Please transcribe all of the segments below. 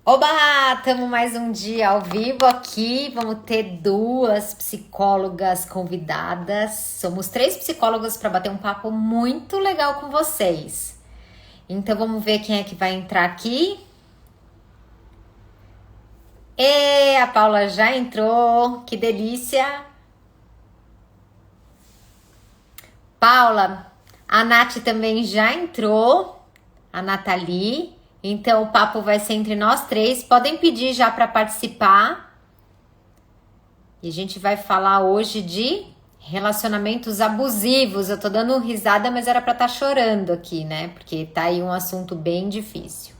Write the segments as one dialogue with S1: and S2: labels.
S1: Oba! Estamos mais um dia ao vivo aqui. Vamos ter duas psicólogas convidadas. Somos três psicólogas para bater um papo muito legal com vocês. Então vamos ver quem é que vai entrar aqui. E a Paula já entrou. Que delícia! Paula, a Nath também já entrou. A Nathalie. Então o papo vai ser entre nós três. Podem pedir já para participar. E a gente vai falar hoje de relacionamentos abusivos. Eu tô dando risada, mas era pra estar chorando aqui, né? Porque tá aí um assunto bem difícil.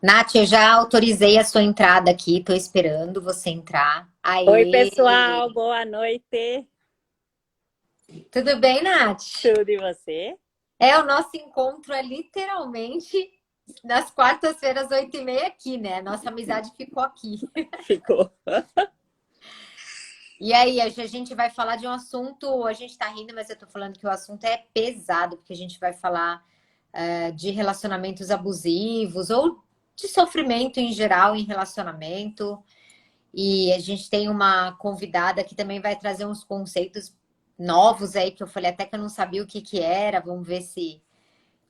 S1: Nath, eu já autorizei a sua entrada aqui, tô esperando você entrar.
S2: Oi,
S1: Aê!
S2: pessoal, boa noite.
S1: Tudo bem, Nath?
S2: Tudo e você?
S1: É, o nosso encontro é literalmente nas quartas-feiras, 8h30 aqui, né? Nossa amizade ficou aqui.
S2: Ficou.
S1: E aí, a gente vai falar de um assunto, a gente tá rindo, mas eu tô falando que o assunto é pesado, porque a gente vai falar de relacionamentos abusivos ou de sofrimento em geral em relacionamento. E a gente tem uma convidada que também vai trazer uns conceitos novos aí, que eu falei até que eu não sabia o que que era. Vamos ver se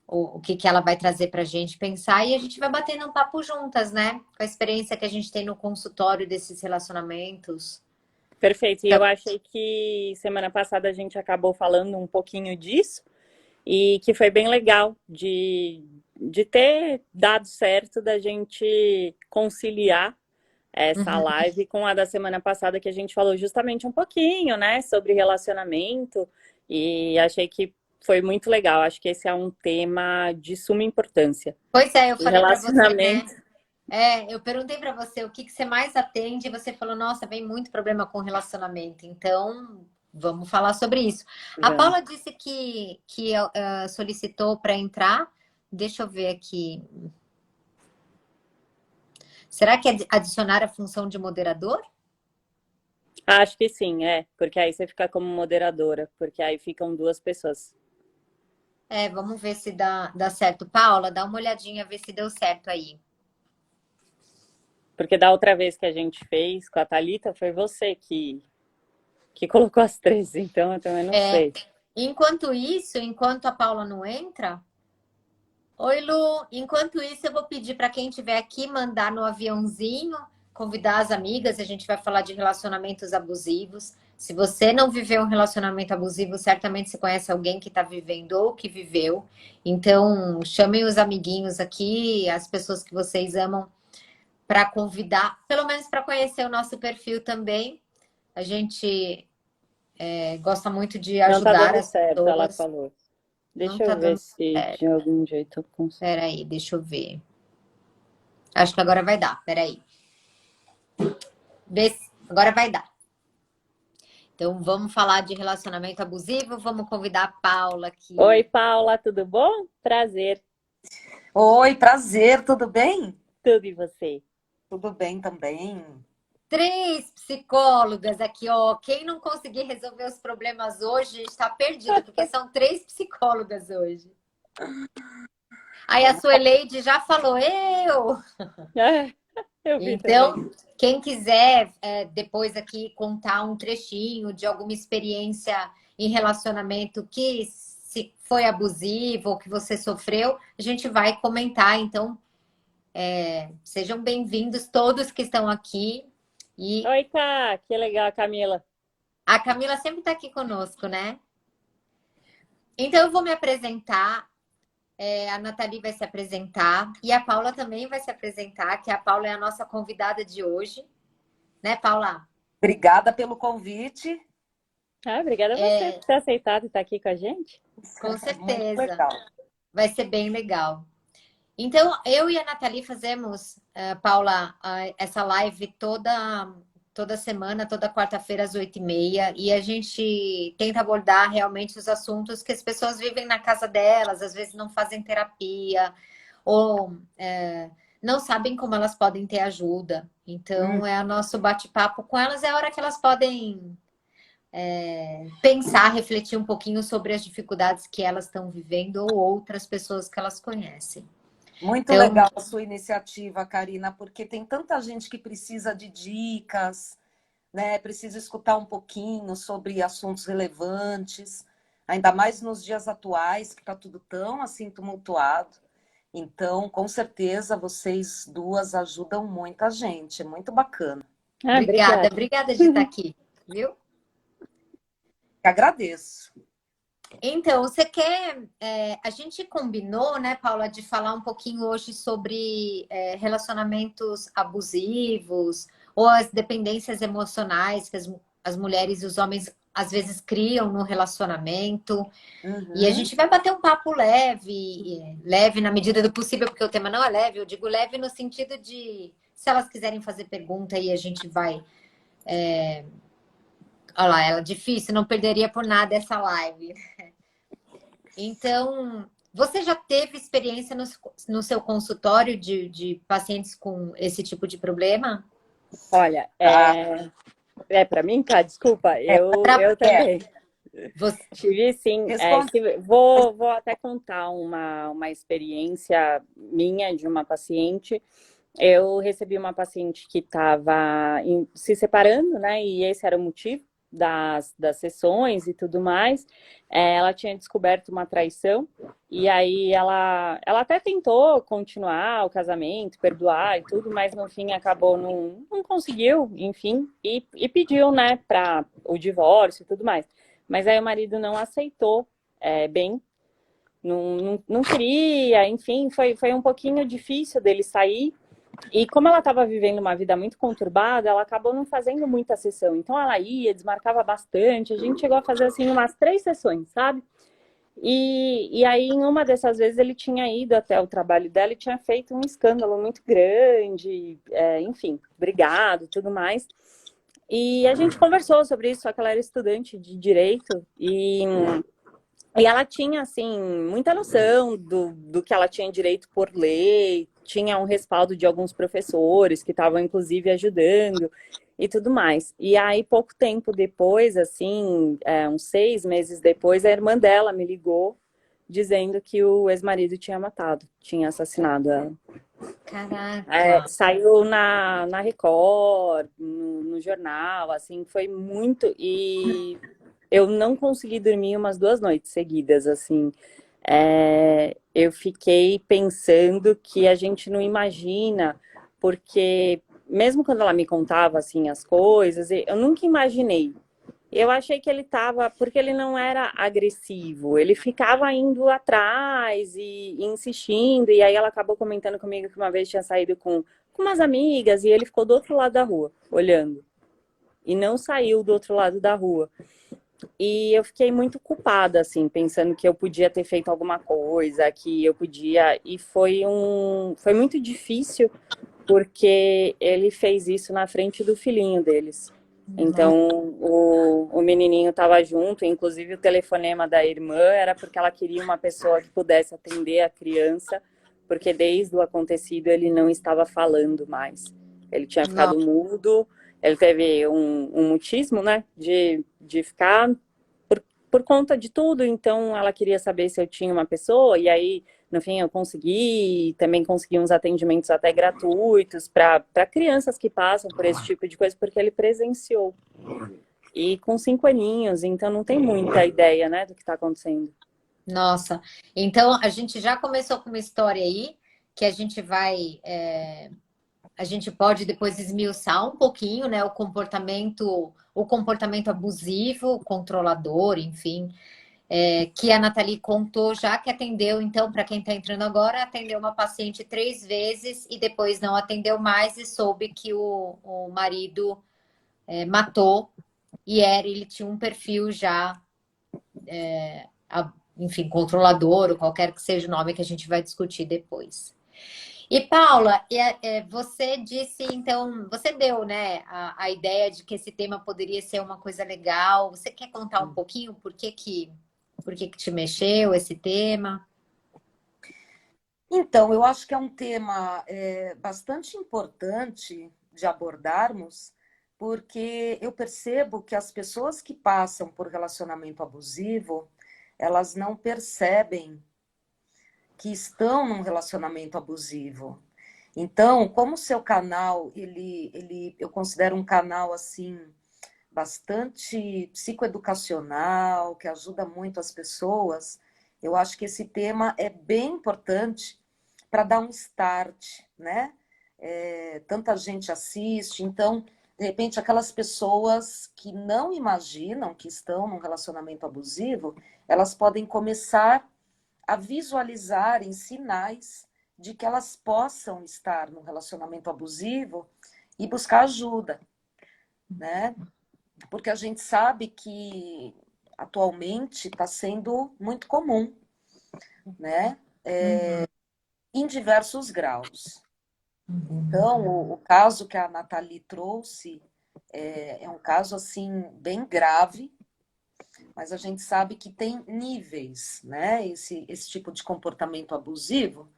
S1: o que que ela vai trazer pra gente pensar. E a gente vai batendo um papo juntas, né? Com a experiência que a gente tem no consultório desses relacionamentos.
S2: Perfeito. E eu achei que semana passada a gente acabou falando um pouquinho disso e que foi bem legal de ter dado certo da gente conciliar essa
S1: Uhum.
S2: live com a da semana passada, que a gente falou justamente um pouquinho, né, sobre relacionamento, e achei que foi muito legal. Acho que esse é um tema de suma importância.
S1: Pois é, eu
S2: O
S1: falei pra você, né?
S2: relacionamento.
S1: Eu perguntei pra você o que que você mais atende e você falou, nossa, vem muito problema com relacionamento. Então, vamos falar sobre isso. A
S2: Vamos.
S1: Paula disse que solicitou para entrar. Deixa eu ver aqui. Será que adicionar a função de moderador?
S2: Acho que sim, porque aí você fica como moderadora, porque aí ficam duas pessoas.
S1: Vamos ver se dá certo. Paula, dá uma olhadinha, ver se deu certo aí.
S2: Porque da outra vez que a gente fez com a Thalita, foi você que colocou as três, então eu também não
S1: É,
S2: sei.
S1: enquanto isso, enquanto a Paula não entra, oi, Lu. Enquanto isso, eu vou pedir para quem estiver aqui mandar no aviãozinho, convidar as amigas. A gente vai falar de relacionamentos abusivos. Se você não viveu um relacionamento abusivo, certamente você conhece alguém que está vivendo ou que viveu. Então, chamem os amiguinhos aqui, as pessoas que vocês amam, para convidar, pelo menos para conhecer o nosso perfil também. A gente gosta muito de
S2: Não tá
S1: ajudar
S2: dando
S1: as
S2: certo, ela
S1: pessoas.
S2: falou.
S1: Não
S2: Deixa
S1: tá
S2: eu ver
S1: dando
S2: se de
S1: certo.
S2: algum jeito eu consigo.
S1: Peraí, deixa eu ver. Acho que agora vai dar. Peraí. Agora vai dar. Então, vamos falar de relacionamento abusivo. Vamos convidar a Paula
S2: Oi,
S1: aqui.
S2: Paula, tudo bom? Prazer.
S3: Oi, prazer, tudo bem?
S2: Tudo e você?
S3: Tudo bem também.
S1: Três psicólogas aqui, ó. Quem não conseguir resolver os problemas hoje está perdido, porque são três psicólogas hoje. Aí a
S3: Vamos.
S1: Sueleide já falou, eu.
S2: Ah, eu vi também.
S1: Então, quem quiser depois aqui contar um trechinho de alguma experiência em relacionamento que se foi abusivo ou que você sofreu, a gente vai comentar. Então, sejam bem-vindos todos que estão aqui. E
S2: Oi, Cá, que legal, Camila.
S1: a Camila sempre está aqui conosco, né? Então, eu vou me apresentar. A Nathalie vai se apresentar e a Paula também vai se apresentar, que a Paula é a nossa convidada de hoje, né, Paula?
S3: Obrigada pelo convite.
S2: Ah, obrigada a você por ter aceitado e estar aqui com a gente.
S1: Com
S3: Muito
S1: certeza.
S3: legal.
S1: Vai ser bem legal. Então, eu e a Nathalie fazemos, Paula, essa live toda semana, toda quarta-feira, às 8h30. E a gente tenta abordar realmente os assuntos que as pessoas vivem na casa delas, às vezes não fazem terapia, ou não sabem como elas podem ter ajuda.
S3: Hum,
S1: Então, é o nosso bate-papo com elas, é a hora que elas podem pensar, refletir um pouquinho sobre as dificuldades que elas estão vivendo ou outras pessoas que elas conhecem.
S3: Muito
S1: Então,
S3: legal a sua iniciativa, Karina, porque tem tanta gente que precisa de dicas, né? Precisa escutar um pouquinho sobre assuntos relevantes, ainda mais nos dias atuais, que está tudo tão assim tumultuado. Então, com certeza, vocês duas ajudam muita gente, é muito bacana.
S1: obrigada,
S2: Obrigada.
S1: obrigada de estar aqui, viu?
S3: Agradeço.
S1: Então, você quer. A gente combinou, né, Paula, de falar um pouquinho hoje sobre relacionamentos abusivos ou as dependências emocionais que as mulheres e os homens às vezes criam no relacionamento. E a
S3: Uhum.
S1: gente vai bater um papo leve, leve na medida do possível, porque o tema não é leve, eu digo leve no sentido de, se elas quiserem fazer pergunta aí, a gente vai. Olha lá, ela difícil, não perderia por nada essa live. Então, você já teve experiência no seu consultório de pacientes com esse tipo de problema?
S2: Olha,
S3: Ah,
S2: para mim, tá? Desculpa, eu
S3: é.
S2: também.
S1: Você...
S2: Tive sim.
S3: Responde.
S2: Vou até contar uma experiência minha de uma paciente. Eu recebi uma paciente que estava se separando, né? E esse era o motivo das sessões e tudo mais. Ela tinha descoberto uma traição, e aí ela até tentou continuar o casamento, perdoar e tudo, mas no fim acabou não conseguiu, enfim, e pediu, né, para o divórcio e tudo mais. Mas aí o marido não aceitou bem. Não queria, enfim, foi um pouquinho difícil dele sair. E como ela estava vivendo uma vida muito conturbada, ela acabou não fazendo muita sessão. Então ela ia, desmarcava bastante. A gente chegou a fazer assim umas 3 sessões, sabe? E aí, em uma dessas vezes, ele tinha ido até o trabalho dela e tinha feito um escândalo muito grande, enfim, brigado e tudo mais. E a gente conversou sobre isso, só que ela era estudante de direito e ela tinha, assim, muita noção do que ela tinha direito por lei, tinha um respaldo de alguns professores que estavam, inclusive, ajudando e tudo mais. E aí, pouco tempo depois, assim, uns 6 meses depois, a irmã dela me ligou dizendo que o ex-marido tinha matado, tinha assassinado ela.
S1: Caraca!
S2: Saiu na Record, no jornal, assim, foi muito... E eu não consegui dormir umas 2 noites seguidas, assim. Eu fiquei pensando que a gente não imagina, porque mesmo quando ela me contava, assim, as coisas, eu nunca imaginei. Eu achei que ele estava, porque ele não era agressivo, ele ficava indo atrás e insistindo, e aí ela acabou comentando comigo que uma vez tinha saído com umas amigas, e ele ficou do outro lado da rua, olhando, e não saiu do outro lado da rua. E eu fiquei muito culpada, assim, pensando que eu podia ter feito alguma coisa, que eu podia. E foi muito difícil, porque ele fez isso na frente do filhinho deles. Então, o menininho estava junto, inclusive o telefonema da irmã era porque ela queria uma pessoa que pudesse atender a criança, porque desde o acontecido ele não estava falando mais. Ele tinha ficado
S1: Nossa.
S2: mudo, ele teve um mutismo, né, de ficar por conta de tudo, então ela queria saber se eu tinha uma pessoa, e aí, no fim, eu consegui, também consegui uns atendimentos até gratuitos para crianças que passam por esse tipo de coisa, porque ele presenciou. E com 5 aninhos, então não tem muita ideia, né, do que está acontecendo.
S1: Nossa. Então, a gente já começou com uma história aí, que a gente vai... a gente pode depois esmiuçar um pouquinho, né, o comportamento abusivo, controlador, enfim, que a Nathalie contou já que atendeu, então, para quem está entrando agora, atendeu uma paciente 3 vezes e depois não atendeu mais e soube que o marido matou e ele tinha um perfil já, enfim, controlador, ou qualquer que seja o nome que a gente vai discutir depois. E Paula, você disse, então, você deu, né, a ideia de que esse tema poderia ser uma coisa legal. Você quer contar um pouquinho por que te mexeu esse tema?
S3: Então, eu acho que é um tema bastante importante de abordarmos, porque eu percebo que as pessoas que passam por relacionamento abusivo, elas não percebem que estão num relacionamento abusivo. Então, como o seu canal, eu considero um canal assim bastante psicoeducacional, que ajuda muito as pessoas, eu acho que esse tema é bem importante para dar um start, né? Tanta gente assiste, então, de repente, aquelas pessoas que não imaginam que estão num relacionamento abusivo, elas podem começar a visualizarem sinais de que elas possam estar num relacionamento abusivo e buscar ajuda, né? Porque a gente sabe que atualmente está sendo muito comum, né? Em diversos graus. Então, o caso que a Nathalie trouxe é um caso assim bem grave, mas a gente sabe que tem níveis, né? Esse tipo de comportamento abusivo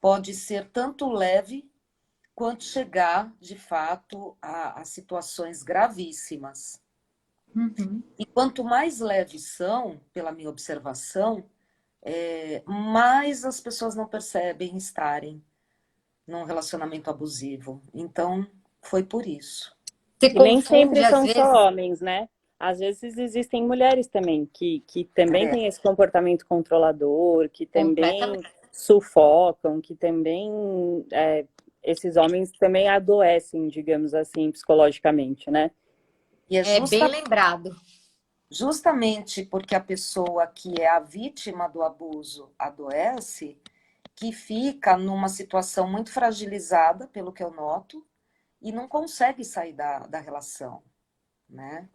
S3: pode ser tanto leve quanto chegar, de fato, a situações gravíssimas. E quanto mais leves são, pela minha observação, mais as pessoas não percebem estarem num relacionamento abusivo. Então, foi por isso.
S1: Se
S2: E nem
S1: confunde
S2: sempre
S1: às
S2: são
S1: vezes.
S2: só homens, né? Às vezes existem mulheres também que também têm esse comportamento controlador, que também
S1: Completamente.
S2: sufocam, que também esses homens também adoecem, digamos assim, psicologicamente, né?
S3: E é
S1: É bem lembrado.
S3: justamente porque a pessoa que é a vítima do abuso adoece, que fica numa situação muito fragilizada, pelo que eu noto, e não consegue sair da relação, né?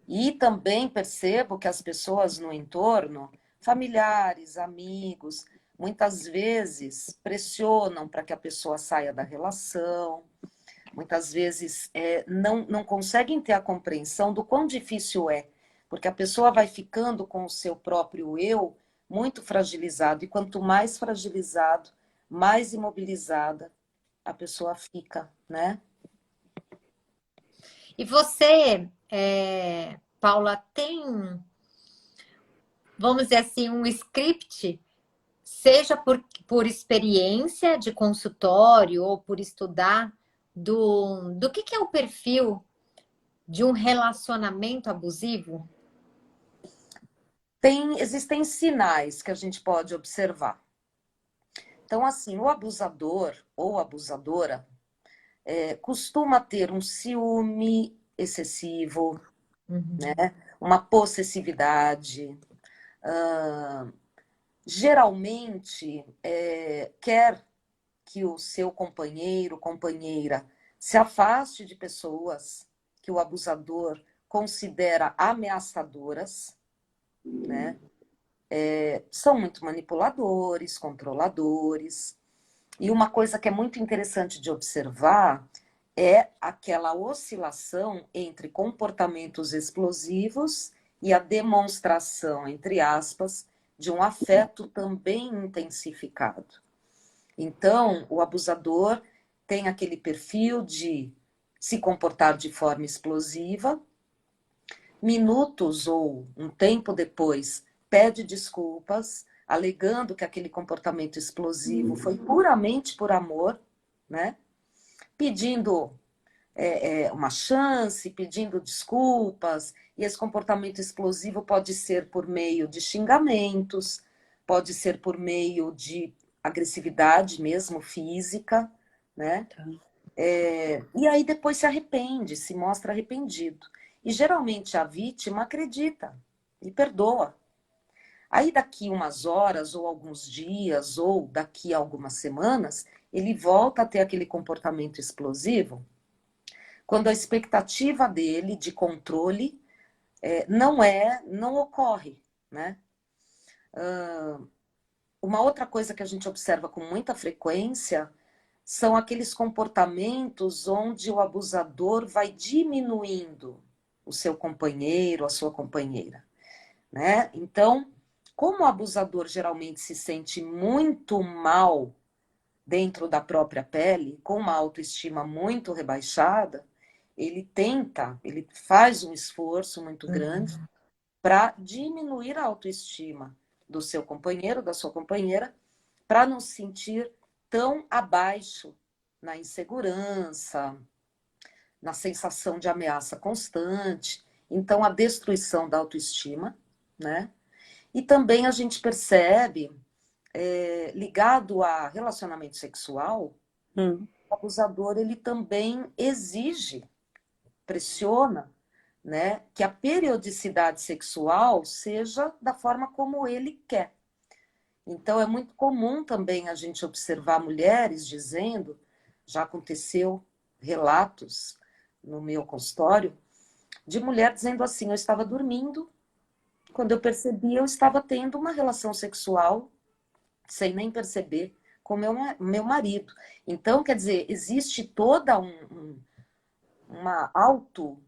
S3: E também percebo que as pessoas no entorno, familiares, amigos, muitas vezes pressionam para que a pessoa saia da relação, muitas vezes não conseguem ter a compreensão do quão difícil é, porque a pessoa vai ficando com o seu próprio eu muito fragilizado, e quanto mais fragilizado, mais imobilizada a pessoa fica, né?
S1: E você, Paula, tem, vamos dizer assim, um script, seja por experiência de consultório ou por estudar, do que é o perfil de um relacionamento abusivo?
S3: Existem sinais que a gente pode observar. Então, assim, o abusador ou abusadora costuma ter um ciúme excessivo, né? Uma possessividade. Geralmente, quer que o seu companheiro, companheira, se afaste de pessoas que o abusador considera ameaçadoras, né? São muito manipuladores, controladores. E uma coisa que é muito interessante de observar é aquela oscilação entre comportamentos explosivos e a demonstração, entre aspas, de um afeto também intensificado. Então, o abusador tem aquele perfil de se comportar de forma explosiva, minutos ou um tempo depois pede desculpas, alegando que aquele comportamento explosivo foi puramente por amor, né? Pedindo uma chance, pedindo desculpas, e esse comportamento explosivo pode ser por meio de xingamentos, pode ser por meio de agressividade mesmo, física, né? E aí depois se arrepende, se mostra arrependido. E geralmente a vítima acredita e perdoa. Aí daqui umas horas, ou alguns dias, ou daqui a algumas semanas, ele volta a ter aquele comportamento explosivo, quando a expectativa dele de controle não ocorre, né? Uma outra coisa que a gente observa com muita frequência são aqueles comportamentos onde o abusador vai diminuindo o seu companheiro, a sua companheira, né? Então, como o abusador geralmente se sente muito mal dentro da própria pele, com uma autoestima muito rebaixada, ele faz um esforço muito grande para diminuir a autoestima do seu companheiro, da sua companheira, para não se sentir tão abaixo na insegurança, na sensação de ameaça constante. Então, a destruição da autoestima, né? E também a gente percebe, ligado a relacionamento sexual, o abusador, ele também exige, pressiona, né, que a periodicidade sexual seja da forma como ele quer. Então, é muito comum também a gente observar mulheres dizendo, já aconteceu relatos no meu consultório, de mulher dizendo assim, eu estava dormindo, quando eu percebi, eu estava tendo uma relação sexual, sem nem perceber, com meu marido. Então, quer dizer, existe toda uma autovisão,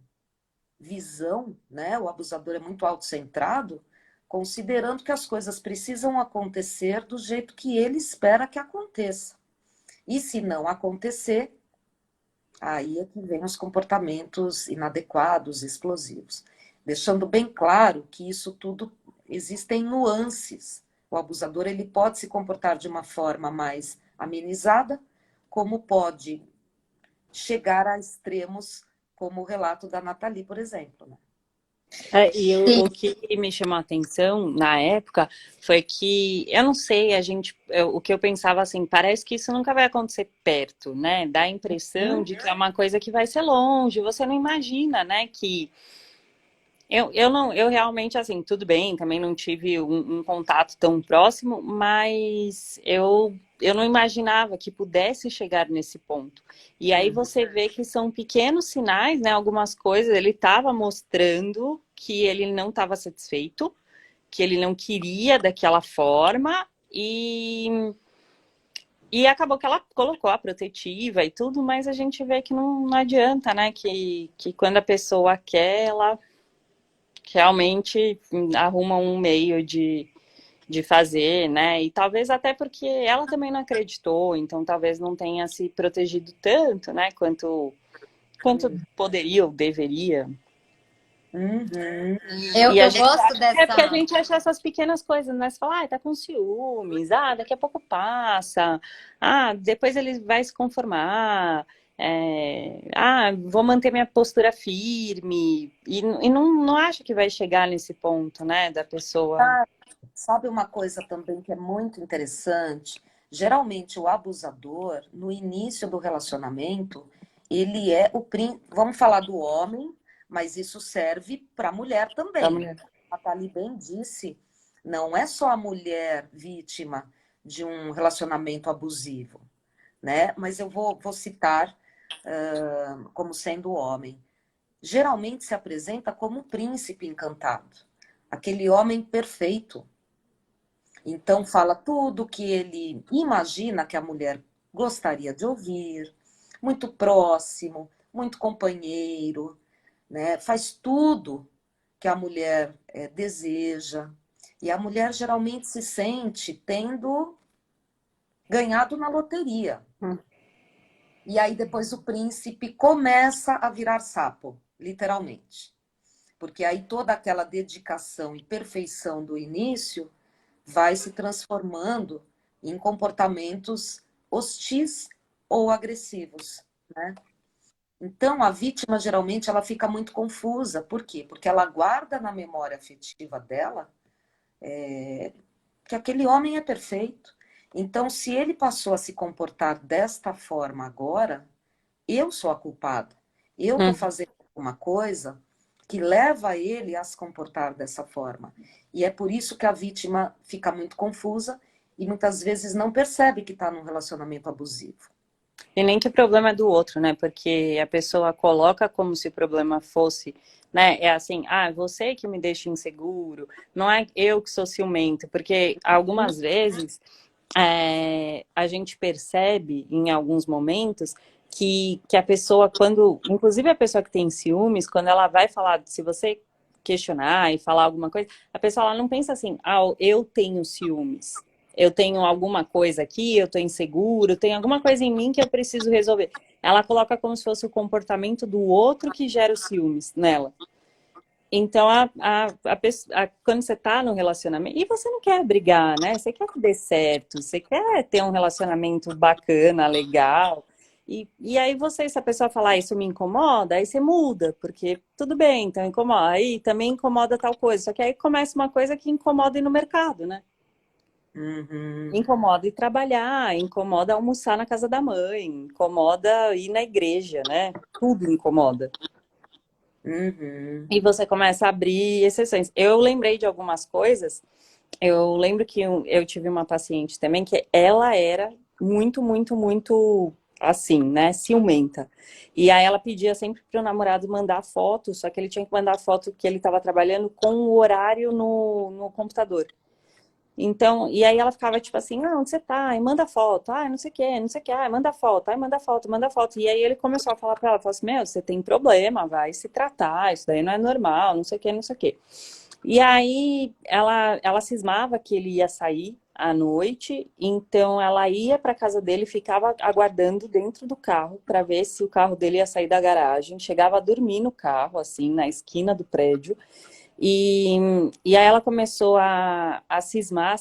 S3: né? O abusador é muito autocentrado, considerando que as coisas precisam acontecer do jeito que ele espera que aconteça. E se não acontecer, aí é que vem os comportamentos inadequados, explosivos. Deixando bem claro que isso tudo existem nuances. O abusador ele pode se comportar de uma forma mais amenizada, como pode chegar a extremos, como o relato da Nathalie, por exemplo, né?
S2: E o que me chamou a atenção na época foi que, eu não sei, o que eu pensava assim, parece que isso nunca vai acontecer perto, né? Dá a impressão de que é uma coisa que vai ser longe, você não imagina, né? Que eu realmente, assim, tudo bem, também não tive um contato tão próximo, mas eu não imaginava que pudesse chegar nesse ponto. E aí você vê que são pequenos sinais, né? Algumas coisas, ele estava mostrando que ele não estava satisfeito, que ele não queria daquela forma, e acabou que ela colocou a protetiva e tudo, mas a gente vê que não adianta, né? Que quando a pessoa quer, ela realmente arruma um meio de fazer, né? E talvez até porque ela também não acreditou, então talvez não tenha se protegido tanto, né? Quanto poderia ou deveria.
S1: Eu,
S2: E a
S1: eu
S2: gente
S1: gosto
S2: acha, porque a
S1: dessa.
S2: gente acha essas pequenas coisas, né? Você fala, tá com ciúmes, daqui a pouco passa, depois ele vai se conformar, vou manter minha postura firme, e não acha que vai chegar nesse ponto, né, da pessoa.
S3: Sabe uma coisa também que é muito interessante? Geralmente o abusador, no início do relacionamento, ele é vamos falar do homem, mas isso serve para a mulher também. A Thalie bem disse, não é só a mulher vítima de um relacionamento abusivo, né? Mas eu vou citar como sendo o homem. Geralmente se apresenta como um príncipe encantado, aquele homem perfeito. Então fala tudo que ele imagina que a mulher gostaria de ouvir, muito próximo, muito companheiro, né? Faz tudo que a mulher deseja. E a mulher geralmente se sente tendo ganhado na loteria. E aí depois o príncipe começa a virar sapo, literalmente. Porque aí toda aquela dedicação e perfeição do início vai se transformando em comportamentos hostis ou agressivos, né? Então, a vítima, geralmente, ela fica muito confusa. Por quê? Porque ela guarda na memória afetiva dela que aquele homem é perfeito. Então, se ele passou a se comportar desta forma agora, eu sou a culpada. Eu estou fazendo alguma coisa que leva ele a se comportar dessa forma. E é por isso que a vítima fica muito confusa e muitas vezes não percebe que está num relacionamento abusivo.
S2: E nem que o problema é do outro, né? Porque a pessoa coloca como se o problema fosse, né? É assim, você que me deixa inseguro, não é eu que sou ciumento. Porque algumas vezes a gente percebe em alguns momentos que a pessoa, inclusive a pessoa que tem ciúmes, quando ela vai falar, se você questionar e falar alguma coisa, a pessoa ela não pensa assim, eu tenho ciúmes. Eu tenho alguma coisa aqui, eu tô inseguro, tem alguma coisa em mim que eu preciso resolver. ela coloca como se fosse o comportamento do outro que gera os ciúmes nela. Então, quando você tá no relacionamento, e você não quer brigar, né? Você quer que dê certo, você quer ter um relacionamento bacana, legal. E aí se a pessoa falar, isso me incomoda, aí você muda, porque tudo bem, então incomoda. Aí também incomoda tal coisa. Só que aí começa uma coisa que incomoda ir no mercado, né?
S3: Uhum.
S2: Incomoda ir trabalhar, incomoda almoçar na casa da mãe, incomoda ir na igreja, né? Tudo incomoda.
S3: Uhum.
S2: E você começa a abrir exceções. Eu lembrei de algumas coisas. Eu lembro que eu tive uma paciente também que ela era muito, muito, muito assim, né? Ciumenta. E aí ela pedia sempre para o namorado mandar foto, só que ele tinha que mandar foto que ele estava trabalhando com o horário no computador. Então, e aí ela ficava tipo assim, ah, onde você tá? E manda foto, ah, não sei o que, não sei o que, ah, manda foto, ah, manda foto, manda foto. E aí ele começou a falar pra ela, falou assim, meu, você tem problema, vai se tratar, isso daí não é normal, não sei o que, não sei o que. E aí ela cismava que ele ia sair à noite, então ela ia pra casa dele, ficava aguardando dentro do carro pra ver se o carro dele ia sair da garagem, chegava a dormir no carro, assim, na esquina do prédio. E aí ela começou a cismar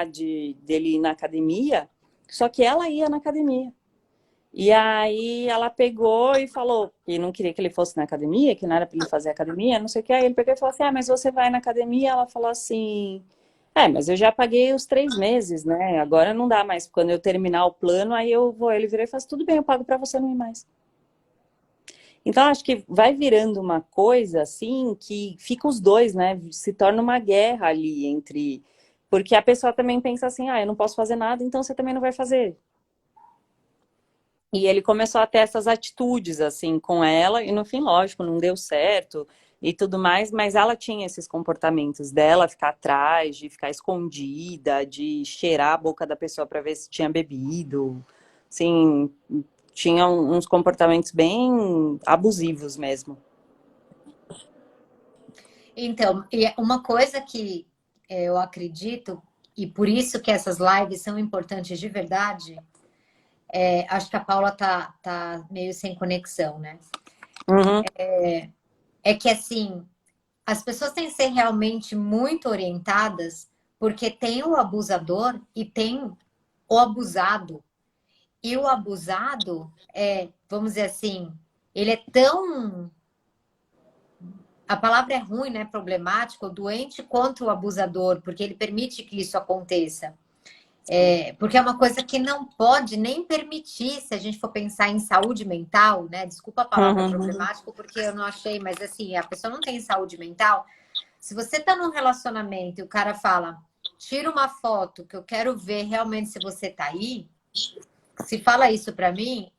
S2: dele ir na academia, só que ela ia na academia. E aí ela pegou e falou que não queria que ele fosse na academia, que não era para ele fazer academia, não sei o que. Aí ele pegou e falou assim, ah, mas você vai na academia? Ela falou assim, mas eu já paguei os 3 meses, né? Agora não dá mais. Quando eu terminar o plano, aí eu vou. Ele virou e falou assim, tudo bem, eu pago para você não ir mais. Então, acho que vai virando uma coisa assim que fica os dois, né? Se torna uma guerra ali entre. Porque a pessoa também pensa assim, ah, eu não posso fazer nada, então você também não vai fazer. E ele começou a ter essas atitudes assim com ela, e no fim, lógico, não deu certo e tudo mais, mas ela tinha esses comportamentos dela, ficar atrás, de ficar escondida, de cheirar a boca da pessoa para ver se tinha bebido. Assim, tinha uns comportamentos bem abusivos mesmo.
S1: Então, e uma coisa que eu acredito, e por isso que essas lives são importantes de verdade, acho que a Paula tá meio sem conexão, né?
S2: Uhum,
S1: É que assim, as pessoas têm que ser realmente muito orientadas, porque tem o abusador e tem o abusado. E o abusado vamos dizer assim, ele é tão. A palavra é ruim, né? Problemático, doente quanto o abusador, porque ele permite que isso aconteça. Porque é uma coisa que não pode nem permitir, se a gente for pensar em saúde mental, né? Desculpa a palavra
S2: uhum.
S1: problemático, porque eu não achei, mas assim, a pessoa não tem saúde mental. Se você tá num relacionamento e o cara fala, tira uma foto que eu quero ver realmente se você tá aí, se fala isso pra mim,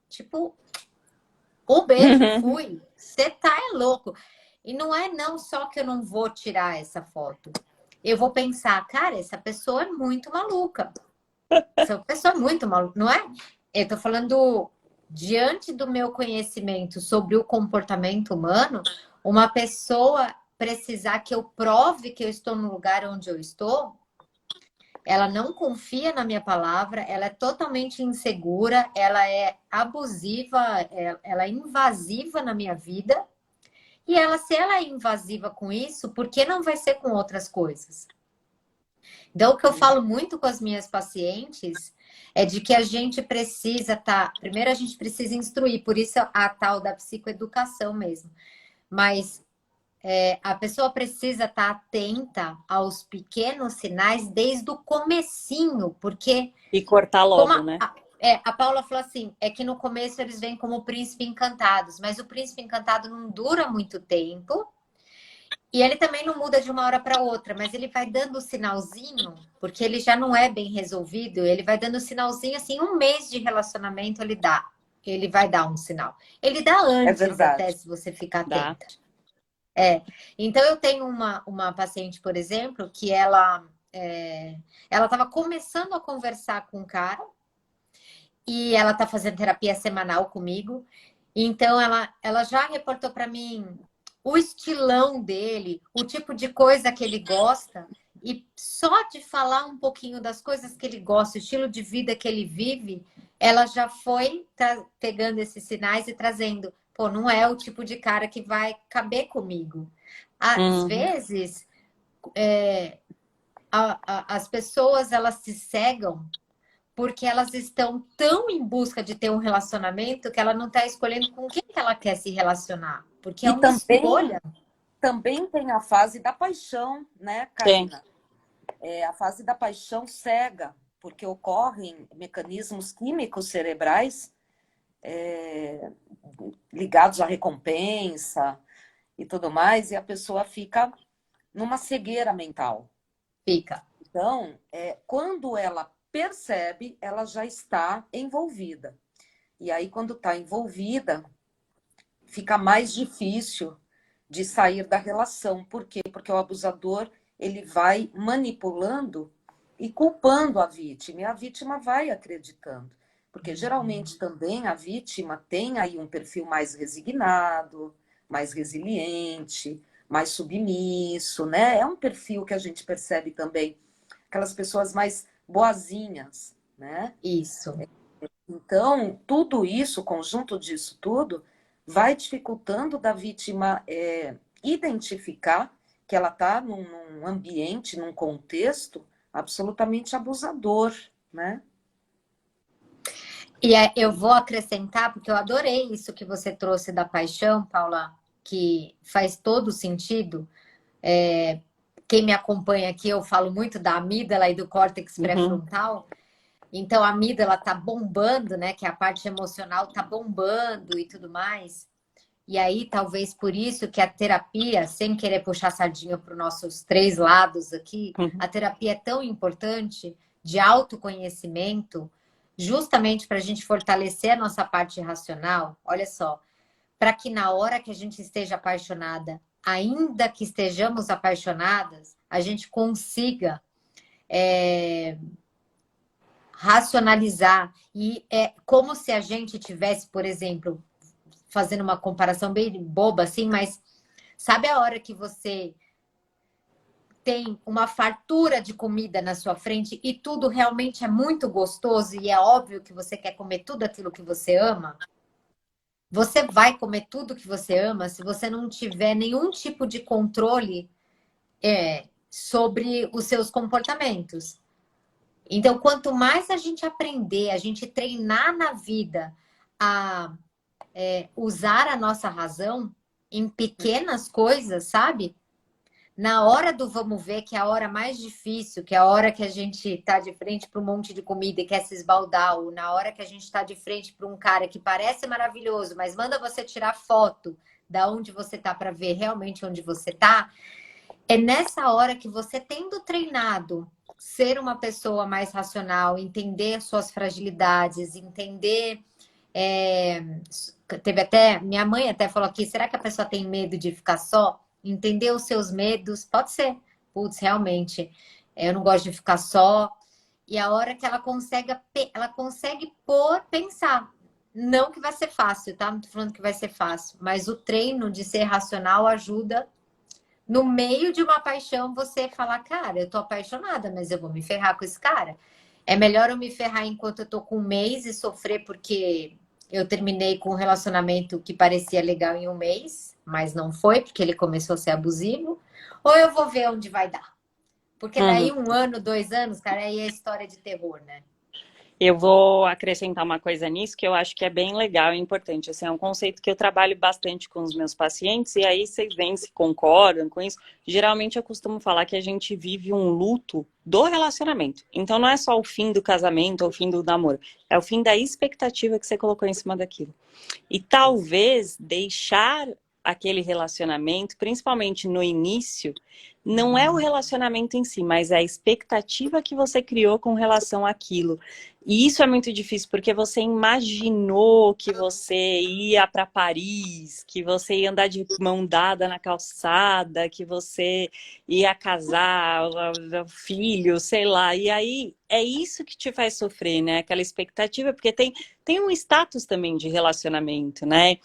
S1: tipo, o beijo,
S2: Uhum.
S1: fui. Você tá louco. E não é não só que eu não vou tirar essa foto. Eu vou pensar, cara, essa pessoa é muito maluca. Essa pessoa é muito maluca, não é? Eu tô falando diante do meu conhecimento sobre o comportamento humano, uma pessoa precisar que eu prove que eu estou no lugar onde eu estou, ela não confia na minha palavra, ela é totalmente insegura, ela é abusiva, ela é invasiva na minha vida. E ela, se ela é invasiva com isso, por que não vai ser com outras coisas? Então, o que eu falo muito com as minhas pacientes é de que a gente precisa primeiro a gente precisa instruir, por isso a tal da psicoeducação mesmo. Mas a pessoa precisa estar atenta aos pequenos sinais desde o comecinho, porque
S2: E cortar
S1: como
S2: logo, né?
S1: a Paula falou assim, é que no começo eles vêm como príncipe encantados, mas o príncipe encantado não dura muito tempo e ele também não muda de uma hora para outra, mas ele vai dando o sinalzinho, porque ele já não é bem resolvido, ele vai dando o sinalzinho assim, 1 mês de relacionamento ele vai dar um sinal. Ele dá
S3: É
S1: antes até
S3: verdade.
S1: se você ficar
S2: Dá.
S1: atenta. Então eu tenho uma paciente, por exemplo, que ela estava começando a conversar com um cara e ela está fazendo terapia semanal comigo. Então ela já reportou para mim o estilão dele, o tipo de coisa que ele gosta, e só de falar um pouquinho das coisas que ele gosta, o estilo de vida que ele vive, ela já foi pegando esses sinais e trazendo, pô, não é o tipo de cara que vai caber comigo. Às vezes, as pessoas, elas se cegam porque elas estão tão em busca de ter um relacionamento que ela não está escolhendo com quem que ela quer se relacionar. Porque é
S3: E
S1: uma escolha.
S3: também tem a fase da paixão, né, Karina? A fase da paixão cega, porque ocorrem mecanismos químicos cerebrais ligados à recompensa e tudo mais, e a pessoa fica numa cegueira mental.
S1: Fica.
S3: Então, quando ela percebe, ela já está envolvida. E aí, quando está envolvida, fica mais difícil de sair da relação. Por quê? Porque o abusador, ele vai manipulando e culpando a vítima. E a vítima vai acreditando. Porque geralmente também a vítima tem aí um perfil mais resignado, mais resiliente, mais submisso, né? É um perfil que a gente percebe também. Aquelas pessoas mais boazinhas, né?
S1: Isso.
S3: Então, tudo isso, o conjunto disso tudo, vai dificultando da vítima identificar que ela está num ambiente, num contexto absolutamente abusador, né?
S1: E eu vou acrescentar, porque eu adorei isso que você trouxe da paixão, Paula, que faz todo sentido. Quem me acompanha aqui, eu falo muito da amígdala e do córtex pré-frontal. Então, a amígdala tá bombando, né? Que é a parte emocional tá bombando e tudo mais. E aí, talvez por isso que a terapia, sem querer puxar sardinha para os nossos três lados aqui, a terapia é tão importante de autoconhecimento, justamente para a gente fortalecer a nossa parte racional. Olha só, para que na hora que a gente esteja apaixonada, ainda que estejamos apaixonadas, a gente consiga racionalizar. E é como se a gente tivesse, por exemplo, fazendo uma comparação bem boba assim, mas sabe a hora que você tem uma fartura de comida na sua frente e tudo realmente é muito gostoso e é óbvio que você quer comer tudo aquilo que você ama? Você vai comer tudo que você ama se você não tiver nenhum tipo de controle sobre os seus comportamentos. Então, quanto mais a gente aprender, a gente treinar na vida a usar a nossa razão em pequenas coisas, sabe? Na hora do vamos ver, que é a hora mais difícil, que é a hora que a gente tá de frente para um monte de comida e quer se esbaldar, ou na hora que a gente tá de frente para um cara que parece maravilhoso, mas manda você tirar foto da onde você tá para ver realmente onde você tá, é nessa hora que você, tendo treinado ser uma pessoa mais racional, entender suas fragilidades, entender teve até, minha mãe até falou aqui, será que a pessoa tem medo de ficar só? Entender os seus medos, pode ser. Putz, realmente, eu não gosto de ficar só. E a hora que ela consegue pensar. Não que vai ser fácil, tá? Não tô falando que vai ser fácil, mas o treino de ser racional ajuda. No meio de uma paixão, você falar, cara, eu tô apaixonada, mas eu vou me ferrar com esse cara. É melhor eu me ferrar enquanto eu tô com um mês e sofrer porque eu terminei com um relacionamento que parecia legal em um mês, mas não foi, porque ele começou a ser abusivo. Ou eu vou ver onde vai dar. Porque daí 1 ano, 2 anos, cara, aí é história de terror, né?
S2: Eu vou acrescentar uma coisa nisso que eu acho que é bem legal e importante. Assim, é um conceito que eu trabalho bastante com os meus pacientes, e aí vocês veem se concordam com isso. Geralmente eu costumo falar que a gente vive um luto do relacionamento. Então não é só o fim do casamento ou o fim do namoro, é o fim da expectativa que você colocou em cima daquilo. E talvez deixar aquele relacionamento, principalmente no início, não é o relacionamento em si, mas é a expectativa que você criou com relação àquilo. E isso é muito difícil, porque você imaginou que você ia para Paris, que você ia andar de mão dada na calçada, que você ia casar, filho, sei lá. E aí é isso que te faz sofrer, né? Aquela expectativa, porque tem um status também de relacionamento, né?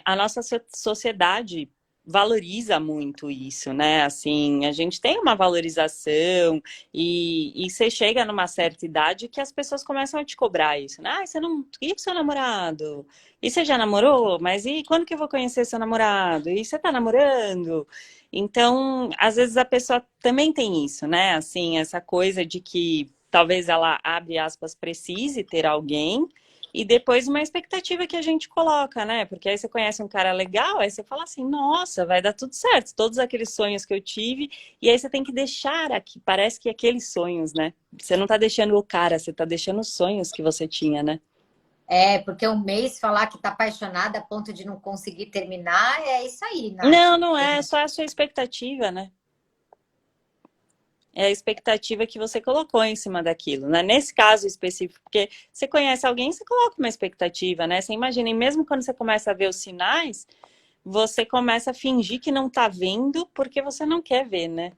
S2: A nossa sociedade valoriza muito isso, né? Assim, a gente tem uma valorização e você chega numa certa idade que as pessoas começam a te cobrar isso, né? Ah, você não... E o seu namorado? E você já namorou? Mas e quando que eu vou conhecer seu namorado? E você tá namorando? Então, às vezes a pessoa também tem isso, né? Assim, essa coisa de que talvez ela, abre aspas, precise ter alguém e depois uma expectativa que a gente coloca, né? Porque aí você conhece um cara legal, aí você fala assim, nossa, vai dar tudo certo, todos aqueles sonhos que eu tive, e aí você tem que deixar aqui, parece que aqueles sonhos, né? Você não tá deixando o cara, você tá deixando os sonhos que você tinha, né?
S1: É, porque um mês falar que tá apaixonada a ponto de não conseguir terminar, é isso aí, Nath.
S2: Não, não é, só a sua expectativa, né? É a expectativa que você colocou em cima daquilo, né? Nesse caso específico, porque você conhece alguém, você coloca uma expectativa, né? Você imagina, e mesmo quando você começa a ver os sinais, você começa a fingir que não tá vendo porque você não quer ver, né?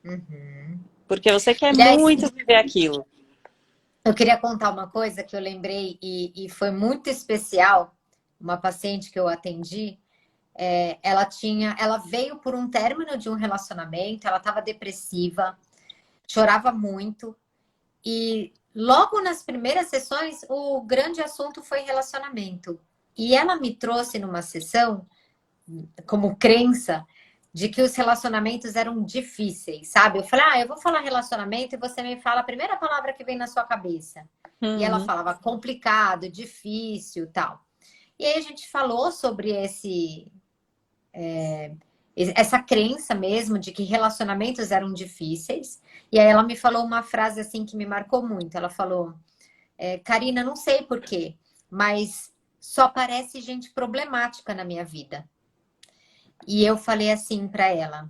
S1: Uhum.
S2: Porque você quer
S1: E aí,
S2: muito viver aquilo.
S1: eu queria contar uma coisa que eu lembrei e foi muito especial. Uma paciente que eu atendi, ela veio por um término de um relacionamento, ela estava depressiva, chorava muito e logo nas primeiras sessões o grande assunto foi relacionamento. E ela me trouxe numa sessão como crença de que os relacionamentos eram difíceis, sabe? Eu falei, eu vou falar relacionamento e você me fala a primeira palavra que vem na sua cabeça. E ela
S2: Uhum.
S1: falava complicado, difícil, tal. E aí a gente falou sobre essa crença mesmo de que relacionamentos eram difíceis. E aí ela me falou uma frase assim que me marcou muito. Ela falou, Karina, não sei por quê, mas só parece gente problemática na minha vida. E eu falei assim para ela,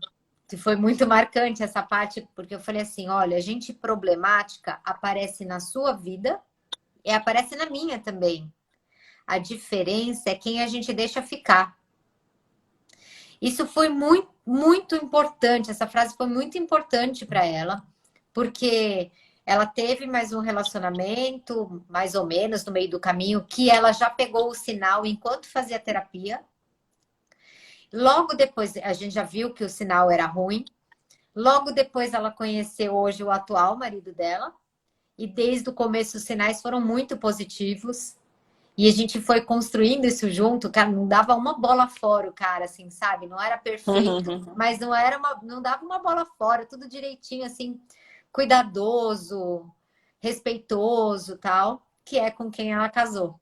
S1: que foi muito marcante essa parte, porque eu falei assim: olha, gente problemática aparece na sua vida e aparece na minha também. A diferença é quem a gente deixa ficar. Isso foi muito, muito importante. Essa frase foi muito importante para ela, porque ela teve mais um relacionamento, mais ou menos no meio do caminho, que ela já pegou o sinal enquanto fazia terapia. Logo depois, a gente já viu que o sinal era ruim. Logo depois ela conheceu hoje o atual marido dela. E desde o começo os sinais foram muito positivos. E a gente foi construindo isso junto, cara, não dava uma bola fora o cara, assim, sabe? Não era perfeito, mas não dava uma bola fora, tudo direitinho, assim, cuidadoso, respeitoso, tal, que é com quem ela casou.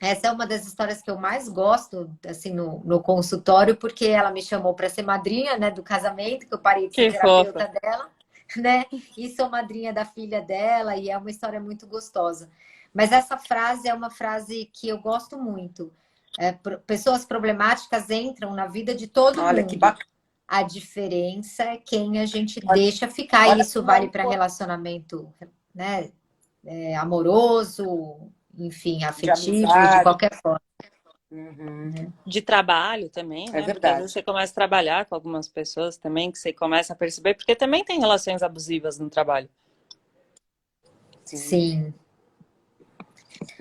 S1: Essa é uma das histórias que eu mais gosto, assim, no consultório, porque ela me chamou para ser madrinha, né, do casamento, que eu parei de ser
S2: Que fofa.
S1: terapeuta dela, né? E sou madrinha da filha dela, e é uma história muito gostosa. Mas essa frase é uma frase que eu gosto muito. Pessoas problemáticas entram na vida de todo
S3: Olha que
S1: mundo.
S3: bacana.
S1: A diferença é quem a gente
S3: Olha,
S1: deixa ficar. E
S3: olha
S1: isso
S3: como é
S1: vale para
S3: importante
S1: relacionamento, né? Amoroso, enfim,
S3: de
S1: afetivo, de
S3: amizade.
S1: qualquer forma.
S3: Uhum,
S2: De trabalho também,
S3: é
S2: né? Porque às vezes
S3: verdade.
S2: você começa a trabalhar com algumas pessoas também, que você começa a perceber, porque também tem relações abusivas no trabalho.
S3: Sim.
S1: Sim.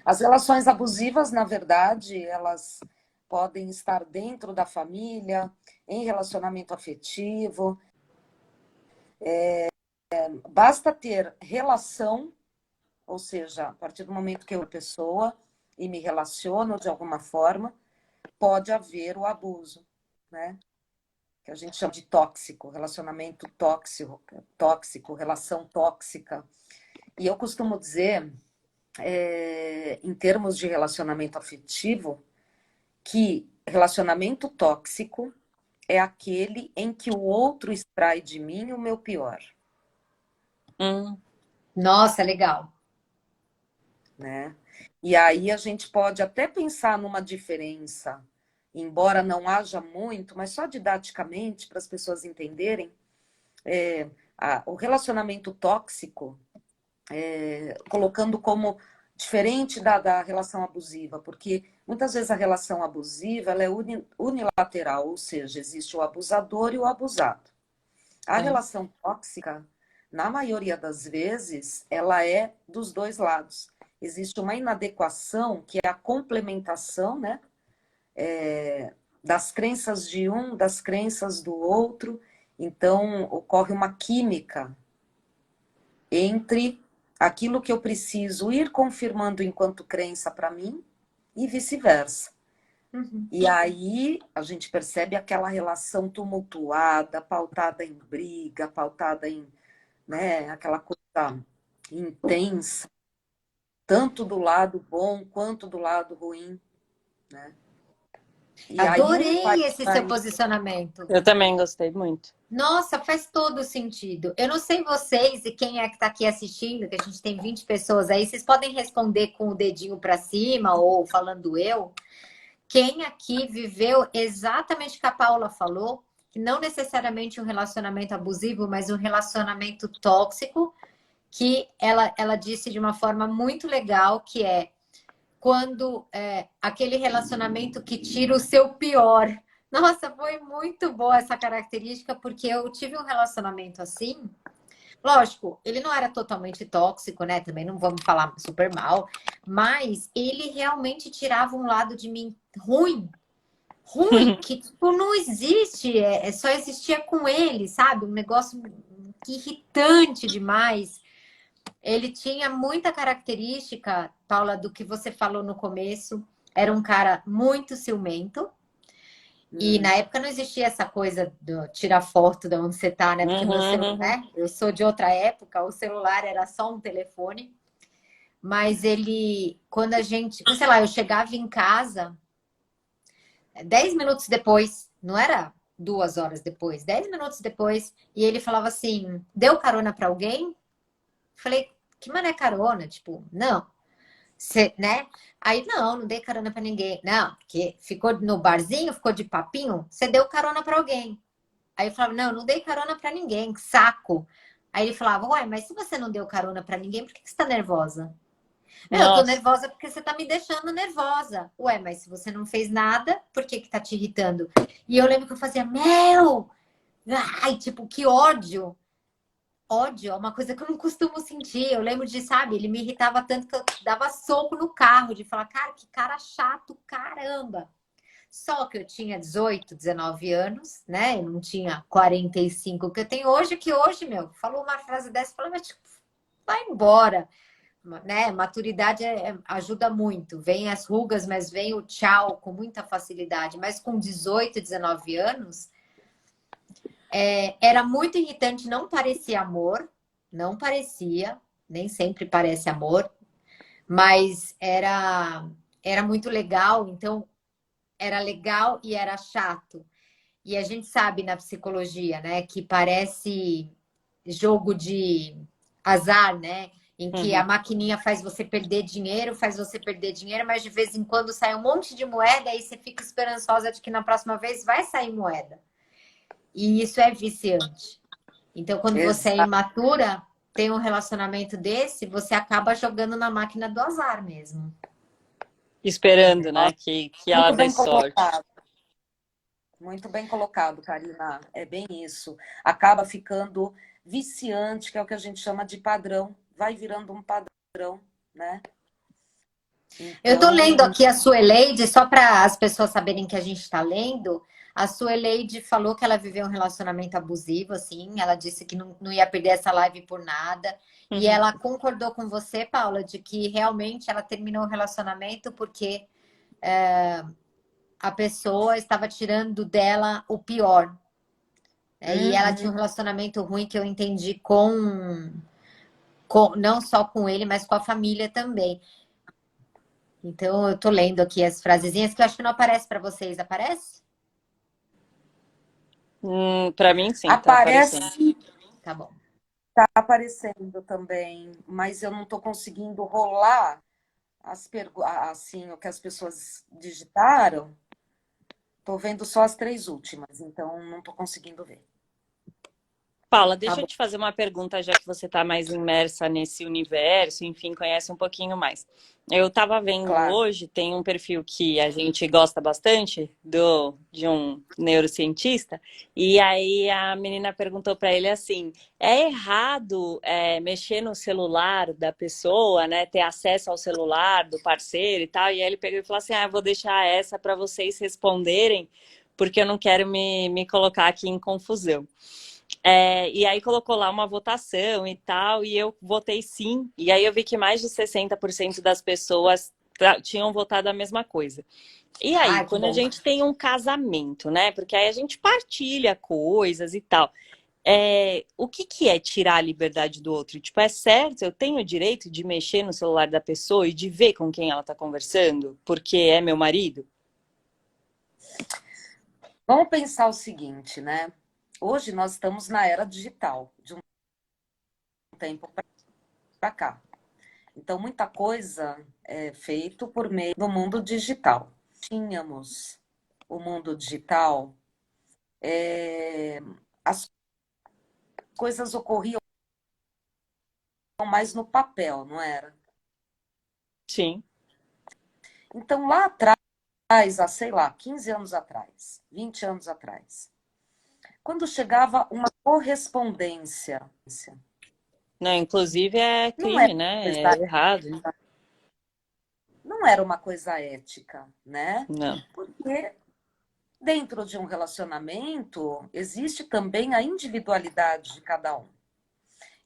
S3: As relações abusivas, na verdade, elas podem estar dentro da família, em relacionamento afetivo. Basta ter relação, ou seja, a partir do momento que eu pessoa e me relaciono de alguma forma, pode haver o abuso, né? Que a gente chama de tóxico, relacionamento tóxico, relação tóxica. E eu costumo dizer, em termos de relacionamento afetivo, que relacionamento tóxico é aquele em que o outro extrai de mim o meu pior,
S2: Hum,
S1: Nossa, legal.
S3: né? E aí a gente pode até pensar numa diferença, embora não haja muito, mas só didaticamente para as pessoas entenderem, o relacionamento tóxico, colocando como diferente da relação abusiva, porque muitas vezes a relação abusiva ela é unilateral, ou seja, existe o abusador e o abusado. A
S2: é.
S3: relação tóxica, na maioria das vezes, ela é dos dois lados. Existe uma inadequação, que é a complementação, né? das crenças de um, das crenças do outro. Então, ocorre uma química entre aquilo que eu preciso ir confirmando enquanto crença para mim e vice-versa.
S1: Uhum.
S3: E aí a gente percebe aquela relação tumultuada, pautada em briga, pautada em, né, aquela coisa intensa, tanto do lado bom quanto do lado ruim, né? E aí um vai
S1: Adorei esse seu posicionamento.
S2: Eu também gostei muito.
S1: Nossa, faz todo sentido. Eu não sei vocês e quem é que está aqui assistindo, que a gente tem 20 pessoas aí, vocês podem responder com o dedinho para cima ou falando eu. Quem aqui viveu exatamente o que a Paula falou, que não necessariamente um relacionamento abusivo, mas um relacionamento tóxico, que ela disse de uma forma muito legal, que é quando aquele relacionamento que tira o seu pior. Nossa, foi muito boa essa característica, porque eu tive um relacionamento assim. Lógico, ele não era totalmente tóxico, né? Também não vamos falar super mal, mas ele realmente tirava um lado de mim ruim, ruim, que tipo, não existe, só existia com ele, sabe? Um negócio que irritante demais. Ele tinha muita característica, Paula, do que você falou no começo. Era um cara muito ciumento. E na época não existia essa coisa do tirar foto de onde você tá, né? Porque meu celular, né? Eu sou de outra época, o celular era só um telefone. Mas ele, quando a gente, sei lá, eu chegava em casa 10 minutos depois, não era 2 horas depois, 10 minutos depois, e ele falava assim: deu carona para alguém? Falei, que mané carona? Tipo, não. Cê, né? Aí, não dei carona pra ninguém. Não, porque ficou no barzinho, ficou de papinho, você deu carona pra alguém. Aí eu falava, não dei carona pra ninguém, que saco. Aí ele falava, ué, mas se você não deu carona pra ninguém, por que você tá nervosa? Eu tô
S2: Nossa.
S1: nervosa porque você tá me deixando nervosa. Ué, mas se você não fez nada, por que que tá te irritando? E eu lembro que eu fazia, meu! Ai, tipo, que ódio. Ódio é uma coisa que eu não costumo sentir. Eu lembro de, sabe, ele me irritava tanto que eu dava soco no carro, de falar, cara, que cara chato, caramba. Só que eu tinha 18, 19 anos, né? Eu não tinha 45 que eu tenho hoje, que hoje, meu, falou uma frase dessa, falou, mas tipo, vai embora, né? Maturidade ajuda muito. Vem as rugas, mas vem o tchau com muita facilidade. Mas com 18, 19 anos, era muito irritante, não parecia amor, não parecia, nem sempre parece amor, mas era muito legal, então era legal e era chato. E a gente sabe na psicologia, né, que parece jogo de azar, né? Em que a maquininha faz você perder dinheiro, mas de vez em quando sai um monte de moeda e você fica esperançosa de que na próxima vez vai sair moeda. E isso é viciante. Então, quando você é
S3: Exato.
S1: imatura, tem um relacionamento desse, você acaba jogando na máquina do azar mesmo.
S2: Esperando, né? Que ela
S3: Muito
S2: dê
S3: bem
S2: sorte.
S3: colocado. Muito bem colocado, Karina. É bem isso. Acaba ficando viciante, que é o que a gente chama de padrão. Vai virando um padrão, né?
S1: Eu estou lendo
S3: Então,
S1: aqui a Sueleide, só para as pessoas saberem que a gente está lendo. A Sueleide falou que ela viveu um relacionamento abusivo, assim. Ela disse que não ia perder essa live por nada. E ela concordou com você, Paula, de que realmente ela terminou o relacionamento porque a pessoa estava tirando dela o pior. E ela tinha um relacionamento ruim que eu entendi com não só com ele, mas com a família também. Então, eu tô lendo aqui as frasezinhas que eu acho que não aparece para vocês. Aparece?
S2: Para mim, sim, tá aparecendo.
S3: aparece,
S1: Tá bom.
S3: tá aparecendo também, mas eu não estou conseguindo rolar assim, o que as pessoas digitaram. Estou vendo só as 3 últimas, então não estou conseguindo ver.
S2: Paula,
S3: Tá
S2: deixa eu
S3: bom.
S2: te fazer uma pergunta, já que você está mais imersa nesse universo, enfim, conhece um pouquinho mais. Eu estava vendo
S3: Claro.
S2: hoje, tem um perfil que a gente gosta bastante, de um neurocientista, e aí a menina perguntou para ele assim, é errado mexer no celular da pessoa, né, ter acesso ao celular do parceiro e tal? E aí ele pegou e falou assim, vou deixar essa para vocês responderem, porque eu não quero me colocar aqui em confusão. E aí colocou lá uma votação e tal, e eu votei sim. E aí eu vi que mais de 60% das pessoas tinham votado a mesma coisa. E aí,
S3: Ai, que
S2: quando a
S3: bom.
S2: gente tem um casamento, né? Porque aí a gente partilha coisas e tal. O que é tirar a liberdade do outro? Tipo, é certo, eu tenho o direito de mexer no celular da pessoa e de ver com quem ela tá conversando, porque é meu marido?
S3: Vamos pensar o seguinte, né? Hoje nós estamos na era digital, de um tempo para cá. Então, muita coisa é feito por meio do mundo digital. Tínhamos o mundo digital, as coisas ocorriam mais no papel, não era?
S2: Sim.
S3: Então, lá atrás, há, sei lá, 15 anos atrás, 20 anos atrás, quando chegava uma correspondência,
S2: Não, inclusive é
S3: não era
S2: crime, né? É
S3: coisa,
S2: errado.
S3: não era uma coisa ética, né?
S2: Não.
S3: Porque dentro de um relacionamento existe também a individualidade de cada um.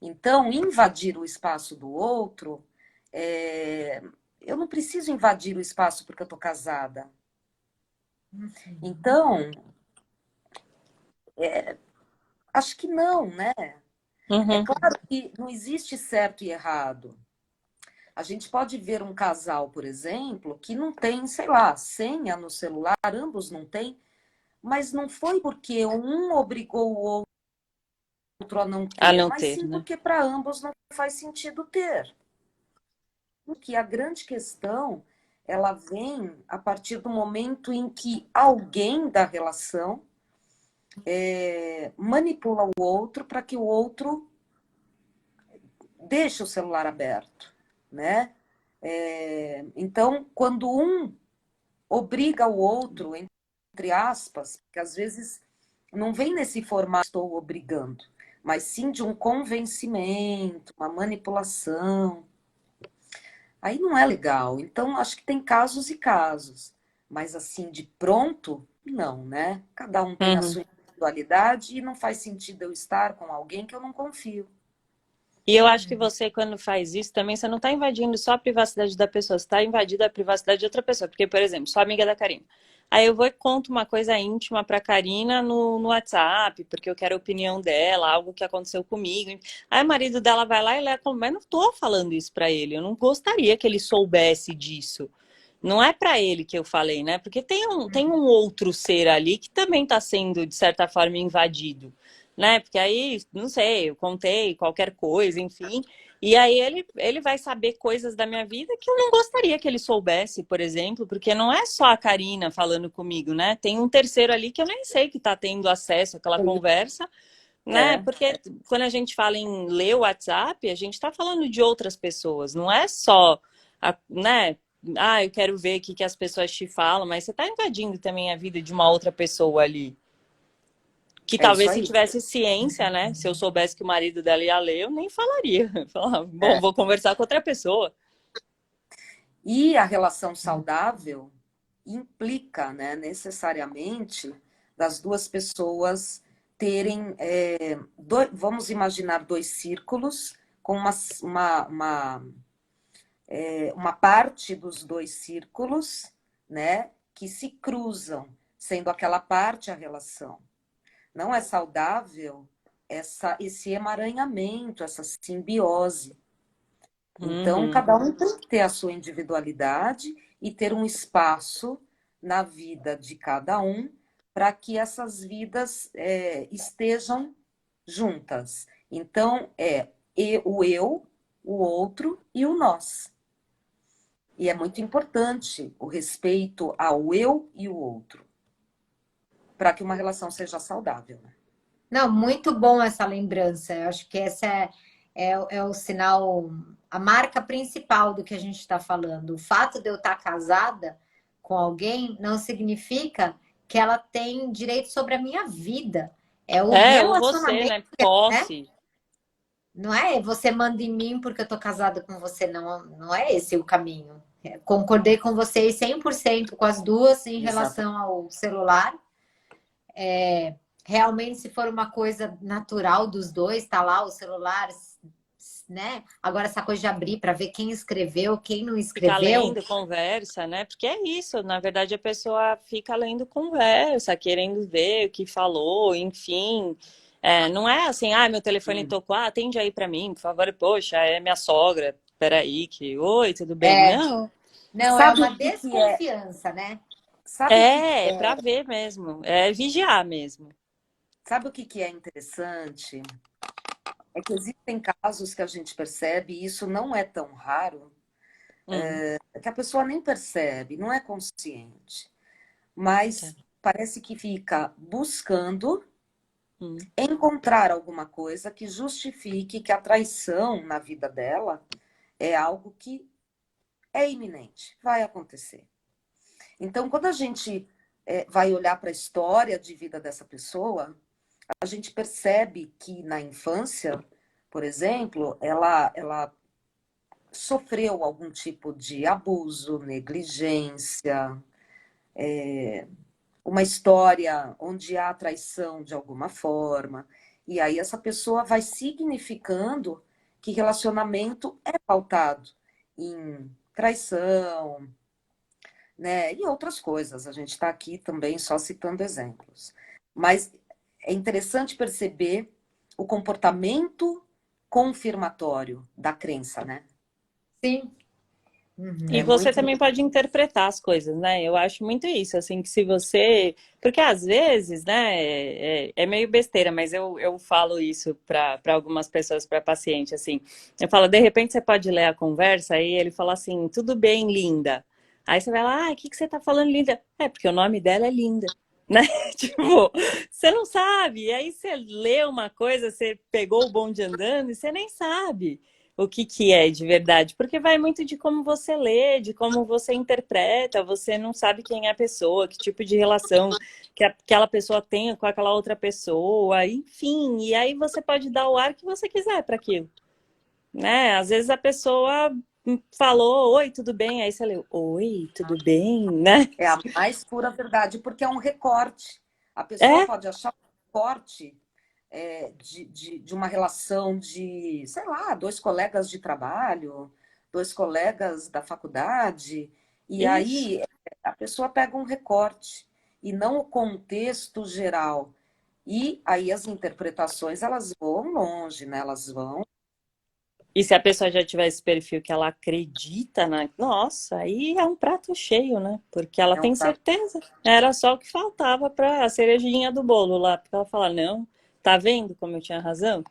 S3: Então, invadir o espaço do outro, eu não preciso invadir o espaço porque eu estou casada. Então, acho que não, né? É
S2: Uhum.
S3: claro que não existe certo e errado. A gente pode ver um casal, por exemplo, que não tem, sei lá, senha no celular, ambos não têm, mas não foi porque um obrigou o outro a não
S2: A
S3: ter,
S2: não
S3: mas
S2: ter,
S3: sim
S2: né?
S3: porque para ambos não faz sentido ter. Porque a grande questão, ela vem a partir do momento em que alguém da relação manipula o outro para que o outro deixe o celular aberto, né? Então, quando um obriga o outro, entre aspas, que às vezes não vem nesse formato estou obrigando, mas sim de um convencimento, uma manipulação. Aí não é legal. Então, acho que tem casos e casos. Mas assim, de pronto, não, né? Cada um tem a
S2: Uhum.
S3: sua individualidade e não faz sentido eu estar com alguém que eu não confio.
S2: E eu acho que você, quando faz isso, também você não está invadindo só a privacidade da pessoa, você está invadindo a privacidade de outra pessoa. Porque, por exemplo, sou amiga da Karina. Aí eu vou e conto uma coisa íntima pra Karina no WhatsApp, porque eu quero a opinião dela, algo que aconteceu comigo. Aí o marido dela vai lá e lê, mas não tô falando isso pra ele. Eu não gostaria que ele soubesse disso. Não é pra ele que eu falei, né? Porque tem um outro ser ali que também está sendo, de certa forma, invadido, né? Porque aí, não sei, eu contei qualquer coisa, enfim. E aí ele vai saber coisas da minha vida que eu não gostaria que ele soubesse, por exemplo, porque não é só a Karina falando comigo, né? Tem um terceiro ali que eu nem sei que tá tendo acesso àquela conversa, né?
S3: É,
S2: Porque quando a gente fala em ler o WhatsApp, a gente tá falando de outras pessoas, não é só, né? Eu quero ver o que as pessoas te falam, mas você tá invadindo também a vida de uma outra pessoa ali. Que
S3: é isso
S2: talvez se
S3: aí.
S2: tivesse ciência, né? Se eu soubesse que o marido dela ia ler, eu nem falaria. Falava, bom,
S3: É.
S2: vou conversar com outra pessoa.
S3: E a relação saudável implica, né, necessariamente, das duas pessoas terem, vamos imaginar dois círculos com uma parte dos dois círculos, né, que se cruzam, sendo aquela parte a relação. Não é saudável esse emaranhamento, essa simbiose. Então,
S2: Uhum.
S3: cada um tem que ter a sua individualidade e ter um espaço na vida de cada um para que essas vidas estejam juntas. Então, o eu, o outro e o nós. E é muito importante o respeito ao eu e o outro, para que uma relação seja saudável.
S1: Não, muito bom essa lembrança. Eu acho que essa é o sinal, a marca principal do que a gente está falando. O fato de eu estar casada com alguém não significa que ela tem direito sobre a minha vida. É o
S2: Ou você,
S1: relacionamento,
S2: né?
S1: né?
S2: Posse.
S1: Não é você manda em mim porque eu tô casada com você, não, não é esse o caminho. Concordei com vocês 100% com as duas em
S3: Exato.
S1: relação ao celular. Realmente, se for uma coisa natural dos dois, tá lá o celular, né? Agora, essa coisa de abrir para ver quem escreveu, quem não
S2: Ficar
S1: escreveu,
S2: lendo conversa, né? Porque é isso, na verdade a pessoa fica lendo conversa, querendo ver o que falou, enfim. Não é assim, meu telefone
S3: Hum.
S2: tocou, atende aí pra mim, por favor, poxa, é minha sogra, peraí, oi, tudo bem?
S1: é,
S2: Não,
S1: não, é
S3: Sabe
S1: uma
S3: o que que é?
S1: desconfiança, né?
S3: Sabe o que que
S2: é
S3: é?
S2: pra ver mesmo, é vigiar mesmo.
S3: Sabe o que que é interessante? É que existem casos que a gente percebe, e isso não é tão raro,
S2: Hum,
S3: que a pessoa nem percebe, não é consciente,
S2: tá.
S3: mas parece que fica buscando
S2: Hum.
S3: encontrar alguma coisa que justifique que a traição na vida dela é algo que é iminente, vai acontecer. Então, quando a gente vai olhar para a história de vida dessa pessoa, a gente percebe que na infância, por exemplo, ela sofreu algum tipo de abuso, negligência, uma história onde há traição de alguma forma. E aí essa pessoa vai significando que relacionamento é pautado em traição, né? E outras coisas. A gente está aqui também só citando exemplos. Mas é interessante perceber o comportamento confirmatório da crença, né?
S1: Sim.
S2: E
S3: É
S1: Uhum.
S2: você
S3: muito
S2: também pode interpretar as coisas, né? Eu acho muito isso, assim, que se você. Porque às vezes, né, é meio besteira, mas eu falo isso para algumas pessoas, para paciente, assim. Eu falo, de repente você pode ler a conversa e ele fala assim, tudo bem, linda. Aí você vai lá, o que você tá falando, linda? É, porque o nome dela é linda. Né? Tipo, você não sabe. E aí você lê uma coisa, você pegou o bonde andando e você nem sabe o que que é de verdade, porque vai muito de como você lê, de como você interpreta, você não sabe quem é a pessoa, que tipo de relação que aquela pessoa tem com aquela outra pessoa, enfim, e aí você pode dar o ar que você quiser para aquilo, né? Às vezes a pessoa falou, oi, tudo bem? Aí você leu, oi, tudo bem, né?
S3: É a mais pura verdade, porque é um recorte. A pessoa
S2: É,
S3: pode achar um recorte de uma relação de, sei lá, dois colegas de trabalho, dois colegas da faculdade, e
S2: isso.
S3: aí a pessoa pega um recorte e não o contexto geral. E aí as interpretações elas vão longe, né? Elas vão.
S2: E se a pessoa já tiver esse perfil que ela acredita nossa, aí é um prato cheio, né? Porque ela
S3: É um
S2: tem
S3: prato.
S2: certeza. Era só o que faltava para a cerejinha do bolo lá. Porque ela fala, não, tá vendo como eu tinha razão?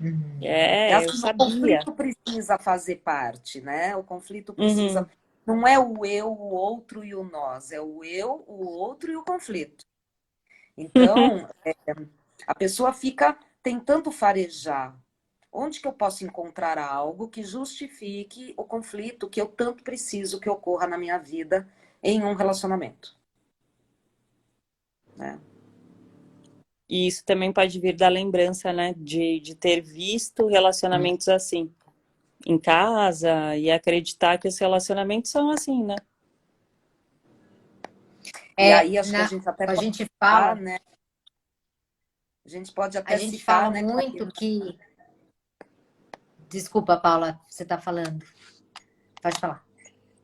S1: Uhum.
S3: É
S2: É, eu
S3: assim, o
S2: sabia.
S3: conflito precisa fazer parte, né? O conflito precisa.
S2: Uhum.
S3: Não é o eu, o outro e o nós, é o eu, o outro e o conflito. Então, a pessoa fica tentando farejar. Onde que eu posso encontrar algo que justifique o conflito que eu tanto preciso que ocorra na minha vida em um relacionamento, né?
S2: E isso também pode vir da lembrança, né? De ter visto relacionamentos assim em casa e acreditar que os relacionamentos são assim, né?
S3: E aí acho que a gente até
S1: A
S3: pode
S1: gente
S3: citar,
S1: fala,
S3: né? A gente pode
S1: a
S3: até
S1: gente
S3: citar,
S1: fala
S3: né,
S1: muito
S3: Karina?
S1: que. Desculpa, Paula, você está falando. Pode falar.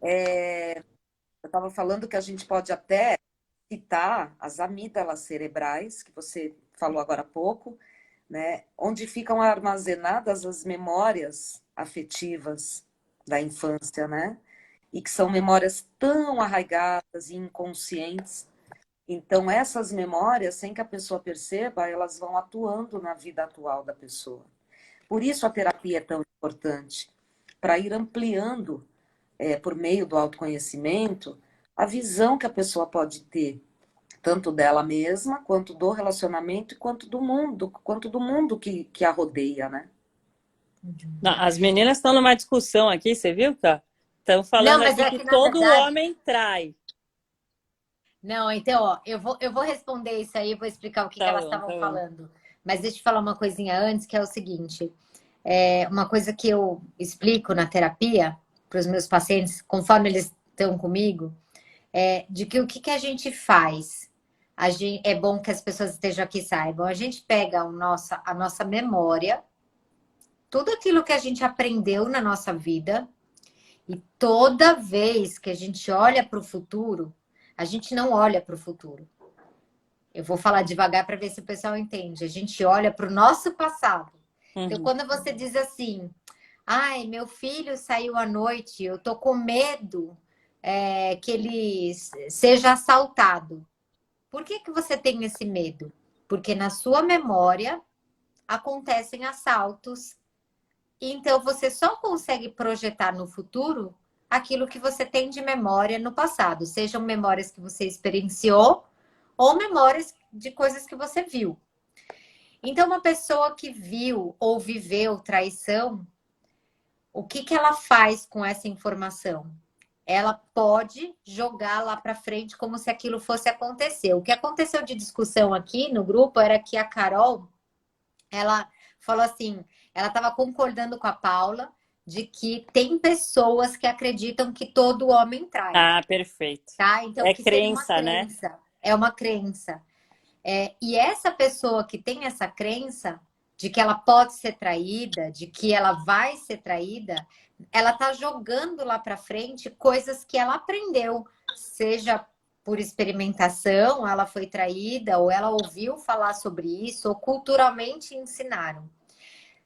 S3: Eu estava falando que a gente pode até citar as amígdalas cerebrais, que você falou agora há pouco, né? Onde ficam armazenadas as memórias afetivas da infância, né? E que são memórias tão arraigadas e inconscientes. Então, essas memórias, sem que a pessoa perceba, elas vão atuando na vida atual da pessoa. Por isso a terapia é tão importante, para ir ampliando, por meio do autoconhecimento, a visão que a pessoa pode ter tanto dela mesma, quanto do relacionamento, quanto do mundo que a rodeia, né?
S2: Não, as meninas estão numa discussão aqui, você viu, tá? Estão
S1: Não,
S2: falando
S1: mas
S2: aqui
S1: é
S2: que
S1: que, na
S2: todo
S1: verdade,
S2: homem trai.
S1: não, então, ó, eu vou responder isso aí, vou explicar o que
S2: Tá
S1: elas
S2: bom,
S1: estavam
S2: tá bom.
S1: falando. Mas deixa eu falar uma coisinha antes, que é o seguinte. Uma coisa que eu explico na terapia para os meus pacientes, conforme eles estão comigo, de que o que a gente faz. É bom que as pessoas estejam aqui e saibam. A gente pega a nossa memória, tudo aquilo que a gente aprendeu na nossa vida, e toda vez que a gente olha para o futuro, a gente não olha para o futuro. Eu vou falar devagar para ver se o pessoal entende. A gente olha para o nosso passado. Então,
S2: Uhum.
S1: quando você diz assim, ai, meu filho saiu à noite, eu tô com medo que ele seja assaltado. Por que você tem esse medo? Porque na sua memória acontecem assaltos, então você só consegue projetar no futuro aquilo que você tem de memória no passado, sejam memórias que você experienciou ou memórias de coisas que você viu. Então, uma pessoa que viu ou viveu traição, o que ela faz com essa informação? Ela pode jogar lá para frente como se aquilo fosse acontecer. O que aconteceu de discussão aqui no grupo era que a Carol, ela falou assim, ela estava concordando com a Paula de que tem pessoas que acreditam que todo homem trai,
S2: Ah, perfeito.
S1: tá? Então,
S2: É
S1: que seria uma
S2: crença, né?
S1: crença, é uma crença. E essa pessoa que tem essa crença de que ela pode ser traída, de que ela vai ser traída, ela tá jogando lá para frente coisas que ela aprendeu, seja por experimentação, ela foi traída, ou ela ouviu falar sobre isso, ou culturalmente ensinaram.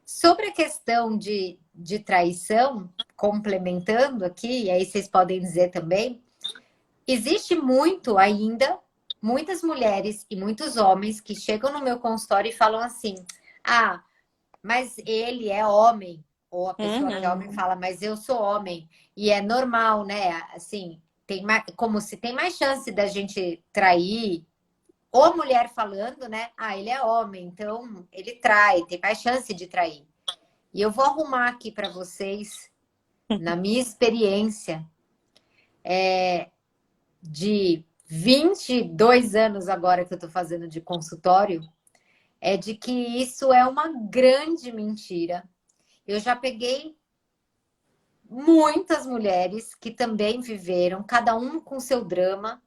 S1: Sobre a questão de traição, complementando aqui, e aí vocês podem dizer também, existe muito ainda, muitas mulheres e muitos homens que chegam no meu consultório e falam assim: ah, mas ele é homem. Ou a pessoa que é homem
S2: Uhum.
S1: fala, mas eu sou homem. E é normal, né? Assim, tem mais, como se tem mais chance da gente trair. Ou a mulher falando, né? Ah, ele é homem, então ele trai, tem mais chance de trair. E eu vou arrumar aqui para vocês, na minha experiência, de 22 anos agora que eu estou fazendo de consultório, é de que isso é uma grande mentira. Eu já peguei muitas mulheres que também viveram, cada um com seu drama.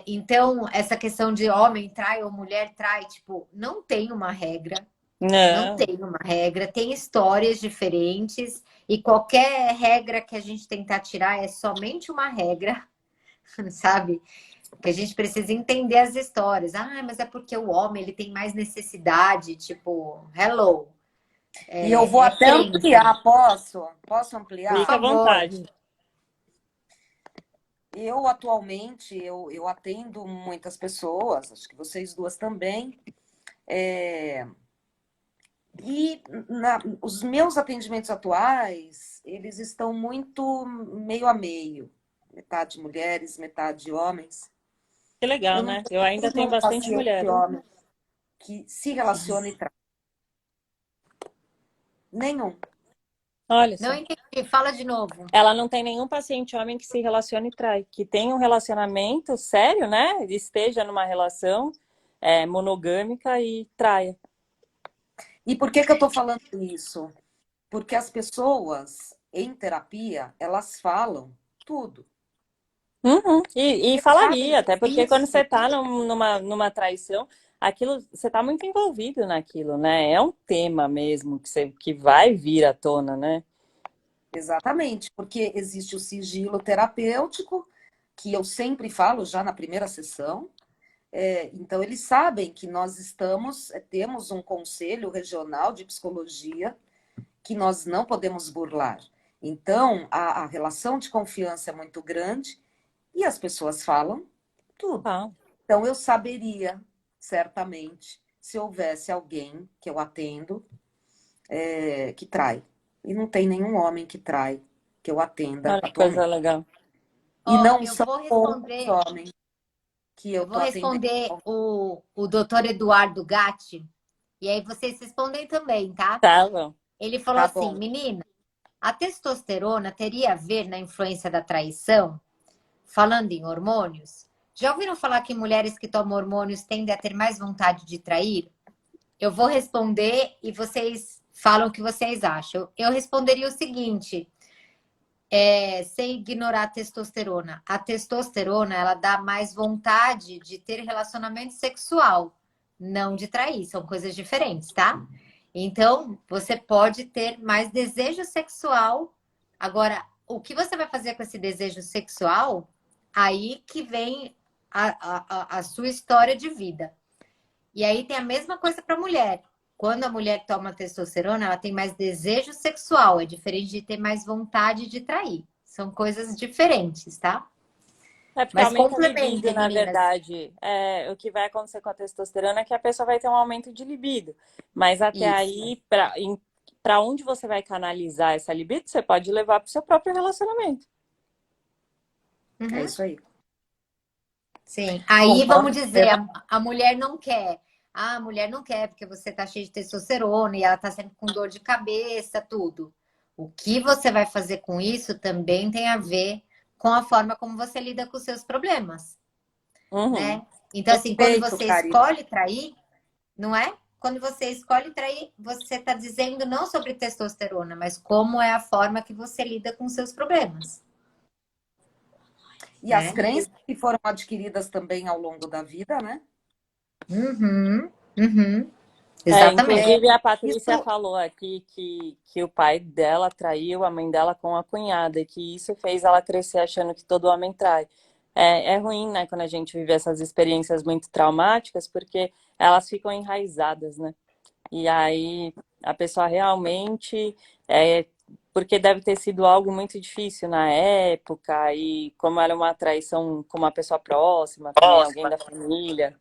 S1: Então, essa questão de homem trai ou mulher trai, tipo, não tem uma regra. Não
S2: Não.
S1: tem uma regra, tem histórias diferentes e qualquer regra que a gente tentar tirar é somente uma regra, sabe? Que a gente precisa entender as histórias. Ah, mas é porque o homem ele tem mais necessidade, tipo, hello,
S3: E eu vou até
S1: crença.
S3: ampliar, posso? Posso
S1: Por
S3: ampliar?
S2: Fica à
S1: favor.
S2: vontade.
S3: Eu, atualmente, eu atendo muitas pessoas, acho que vocês duas também, e os meus atendimentos atuais, eles estão muito meio a meio, metade mulheres, metade homens.
S2: Que legal,
S3: Eu não
S2: né? Eu ainda
S3: tenho
S2: tenho
S3: um
S2: bastante
S3: paciente
S2: mulher.
S3: homem que se relaciona e traz. Nenhum.
S2: Olha
S1: Não
S2: só.
S1: entendi, fala de novo.
S2: Ela não tem nenhum paciente homem que se relacione e trai. Que tenha um relacionamento sério, né? Esteja numa relação monogâmica e traia.
S3: E por que eu estou falando isso? Porque as pessoas, em terapia, elas falam tudo.
S2: Uhum. E
S3: Porque sabem
S2: falaria,
S3: que
S2: até porque quando você
S3: existe.
S2: está numa traição, aquilo, você está muito envolvido naquilo, né? É um tema mesmo que vai vir à tona, né?
S3: Exatamente, porque existe o sigilo terapêutico, que eu sempre falo já na primeira sessão. Então, eles sabem que nós temos um conselho regional de psicologia que nós não podemos burlar. Então, a relação de confiança é muito grande e as pessoas falam tudo.
S2: Ah,
S3: Então, eu saberia, certamente, se houvesse alguém que eu atendo que trai. E não tem nenhum homem que trai, que eu atenda
S2: olha que coisa
S3: atualmente.
S2: legal.
S3: E
S1: Ó,
S3: não
S1: eu
S3: são
S1: vou
S3: poucos
S1: responder.
S3: homens. que eu
S1: Eu vou
S3: tô atendendo.
S1: responder o doutor Eduardo Gatti, e aí vocês respondem também, tá?
S2: Tá bom.
S1: Ele falou
S3: Tá
S1: assim,
S3: bom.
S1: menina, a testosterona teria a ver na influência da traição? Falando em hormônios, já ouviram falar que mulheres que tomam hormônios tendem a ter mais vontade de trair? Eu vou responder e vocês falam o que vocês acham. Eu responderia o seguinte, sem ignorar a testosterona. A testosterona, ela dá mais vontade de ter relacionamento sexual, não de trair. São coisas diferentes, tá? Então, você pode ter mais desejo sexual. Agora, o que você vai fazer com esse desejo sexual? Aí que vem a sua história de vida. E aí tem a mesma coisa para a mulher. Quando a mulher toma testosterona, ela tem mais desejo sexual. É diferente de ter mais vontade de trair. São coisas diferentes, tá?
S2: É porque
S1: Mas
S2: aumenta a libido,
S1: complementem,
S2: na
S1: meninas.
S2: verdade. O que vai acontecer com a testosterona é que a pessoa vai ter um aumento de libido. Mas até
S1: Isso.
S2: aí, para onde você vai canalizar essa libido, você pode levar para o seu próprio relacionamento.
S3: É
S1: Uhum.
S3: isso aí.
S1: Sim. Aí
S3: Bom,
S1: vamos dizer, a mulher não quer. Ah, a mulher não quer porque você tá cheio de testosterona e ela tá sempre com dor de cabeça, tudo. O que você vai fazer com isso também tem a ver com a forma como você lida com os seus problemas,
S2: Uhum.
S1: né? Então, assim, quando
S3: perfeito,
S1: você
S3: Karina.
S1: escolhe trair, não é? Quando você escolhe trair, você tá dizendo não sobre testosterona, mas como é a forma que você lida com os seus problemas,
S3: E as
S1: né?
S3: crenças que foram adquiridas também ao longo da vida, né?
S1: Uhum, uhum. Exatamente.
S2: Inclusive, a Patrícia
S3: Isso,
S2: falou aqui que o pai dela traiu a mãe dela com a cunhada, e que isso fez ela crescer achando que todo homem trai. É ruim, né, quando a gente vive essas experiências muito traumáticas, porque elas ficam enraizadas, né? E aí a pessoa realmente, porque deve ter sido algo muito difícil na época, e como era uma traição com uma pessoa próxima, também alguém da família.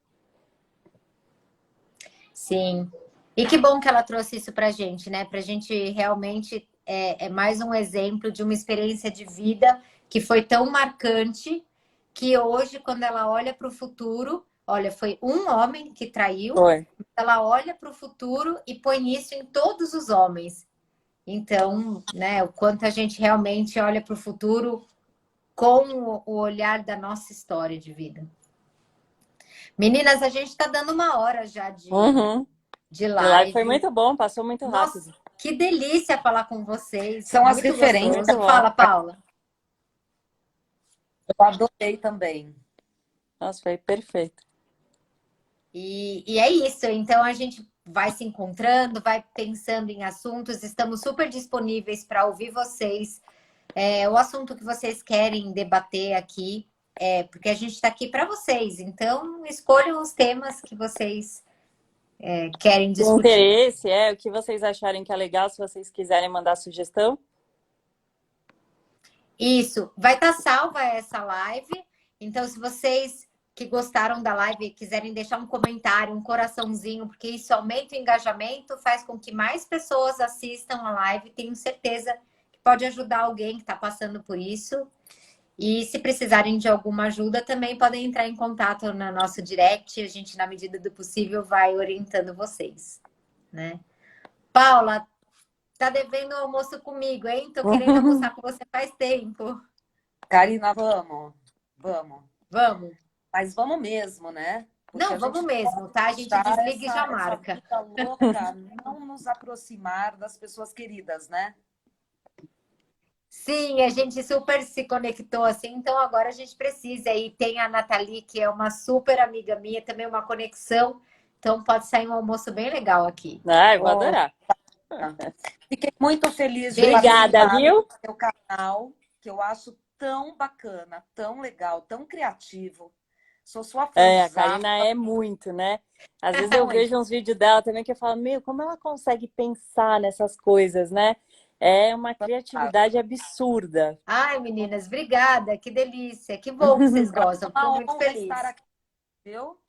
S1: Sim. E que bom que ela trouxe isso pra gente, né? Pra gente realmente é mais um exemplo de uma experiência de vida que foi tão marcante que hoje, quando ela olha para o futuro, olha, foi um homem que traiu,
S2: Foi.
S1: ela olha para o futuro e põe isso em todos os homens. Então, né, o quanto a gente realmente olha para o futuro com o olhar da nossa história de vida. Meninas, a gente está dando uma hora já
S2: Uhum.
S1: de
S2: De live foi
S1: live.
S2: muito bom, passou muito
S1: Nossa,
S2: rápido.
S1: que delícia falar com vocês.
S3: são as
S1: Muito
S3: referências.
S2: Muito
S1: gostoso.
S2: bom.
S1: Fala, Paula.
S3: Eu adorei também.
S2: Nossa, foi perfeito.
S1: E é isso. Então a gente vai se encontrando, vai pensando em assuntos. Estamos super disponíveis para ouvir vocês. O assunto que vocês querem debater aqui, porque a gente está aqui para vocês. Então escolham os temas que vocês querem
S2: O
S1: discutir.
S2: interesse o que vocês acharem que é legal, se vocês quiserem mandar sugestão.
S1: Isso, vai estar salva essa live. Então, se vocês que gostaram da live quiserem deixar um comentário, um coraçãozinho, porque isso aumenta o engajamento, faz com que mais pessoas assistam a live. Tenho certeza que pode ajudar alguém que está passando por isso. E se precisarem de alguma ajuda, também podem entrar em contato no nosso direct. A gente, na medida do possível, vai orientando vocês, né? Paula, tá devendo almoço comigo, hein? Tô querendo almoçar com você faz tempo.
S3: Karina, vamos. Vamos.
S1: Vamos.
S3: Mas vamos mesmo, né? Porque
S1: Não,
S3: a
S1: vamos
S3: gente
S1: mesmo, tá? A gente
S3: deixar
S1: desliga e já
S3: essa
S1: marca.
S3: vida louca não nos aproximar das pessoas queridas, né?
S1: Sim, a gente super se conectou assim, então agora a gente precisa. E tem a Nathalie, que é uma super amiga minha, também uma conexão. Então pode sair um almoço bem legal aqui.
S2: Ah, eu vou
S3: Oh,
S2: adorar.
S3: fiquei muito feliz de
S2: Obrigada,
S3: participar
S2: viu?
S3: do seu canal, que eu acho tão bacana, tão legal, tão criativo. Sou sua
S2: A
S3: fãzá.
S2: Karina é muito, né? Às vezes eu
S3: Muito.
S2: vejo uns vídeos dela também que eu falo, meu, como ela consegue pensar nessas coisas, né? É uma criatividade absurda.
S1: Ai, meninas, obrigada, que delícia. Que bom que vocês gostam. Fico
S3: Uma
S1: muito
S3: honra
S1: feliz.
S3: estar aqui, viu?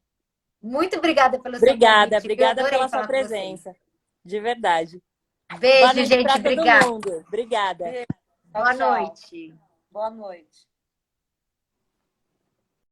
S1: Muito obrigada pelo seu
S2: Obrigada,
S1: convite. Eu
S2: obrigada
S1: adorei
S2: pela sua
S1: falar com vocês.
S2: presença. De verdade. Boa
S1: Beijo,
S2: noite
S1: gente.
S2: para todo
S1: Obrigada.
S2: mundo. Obrigada.
S3: Beijo. Tchau,
S1: Boa
S3: tchau.
S1: noite.
S3: Boa noite.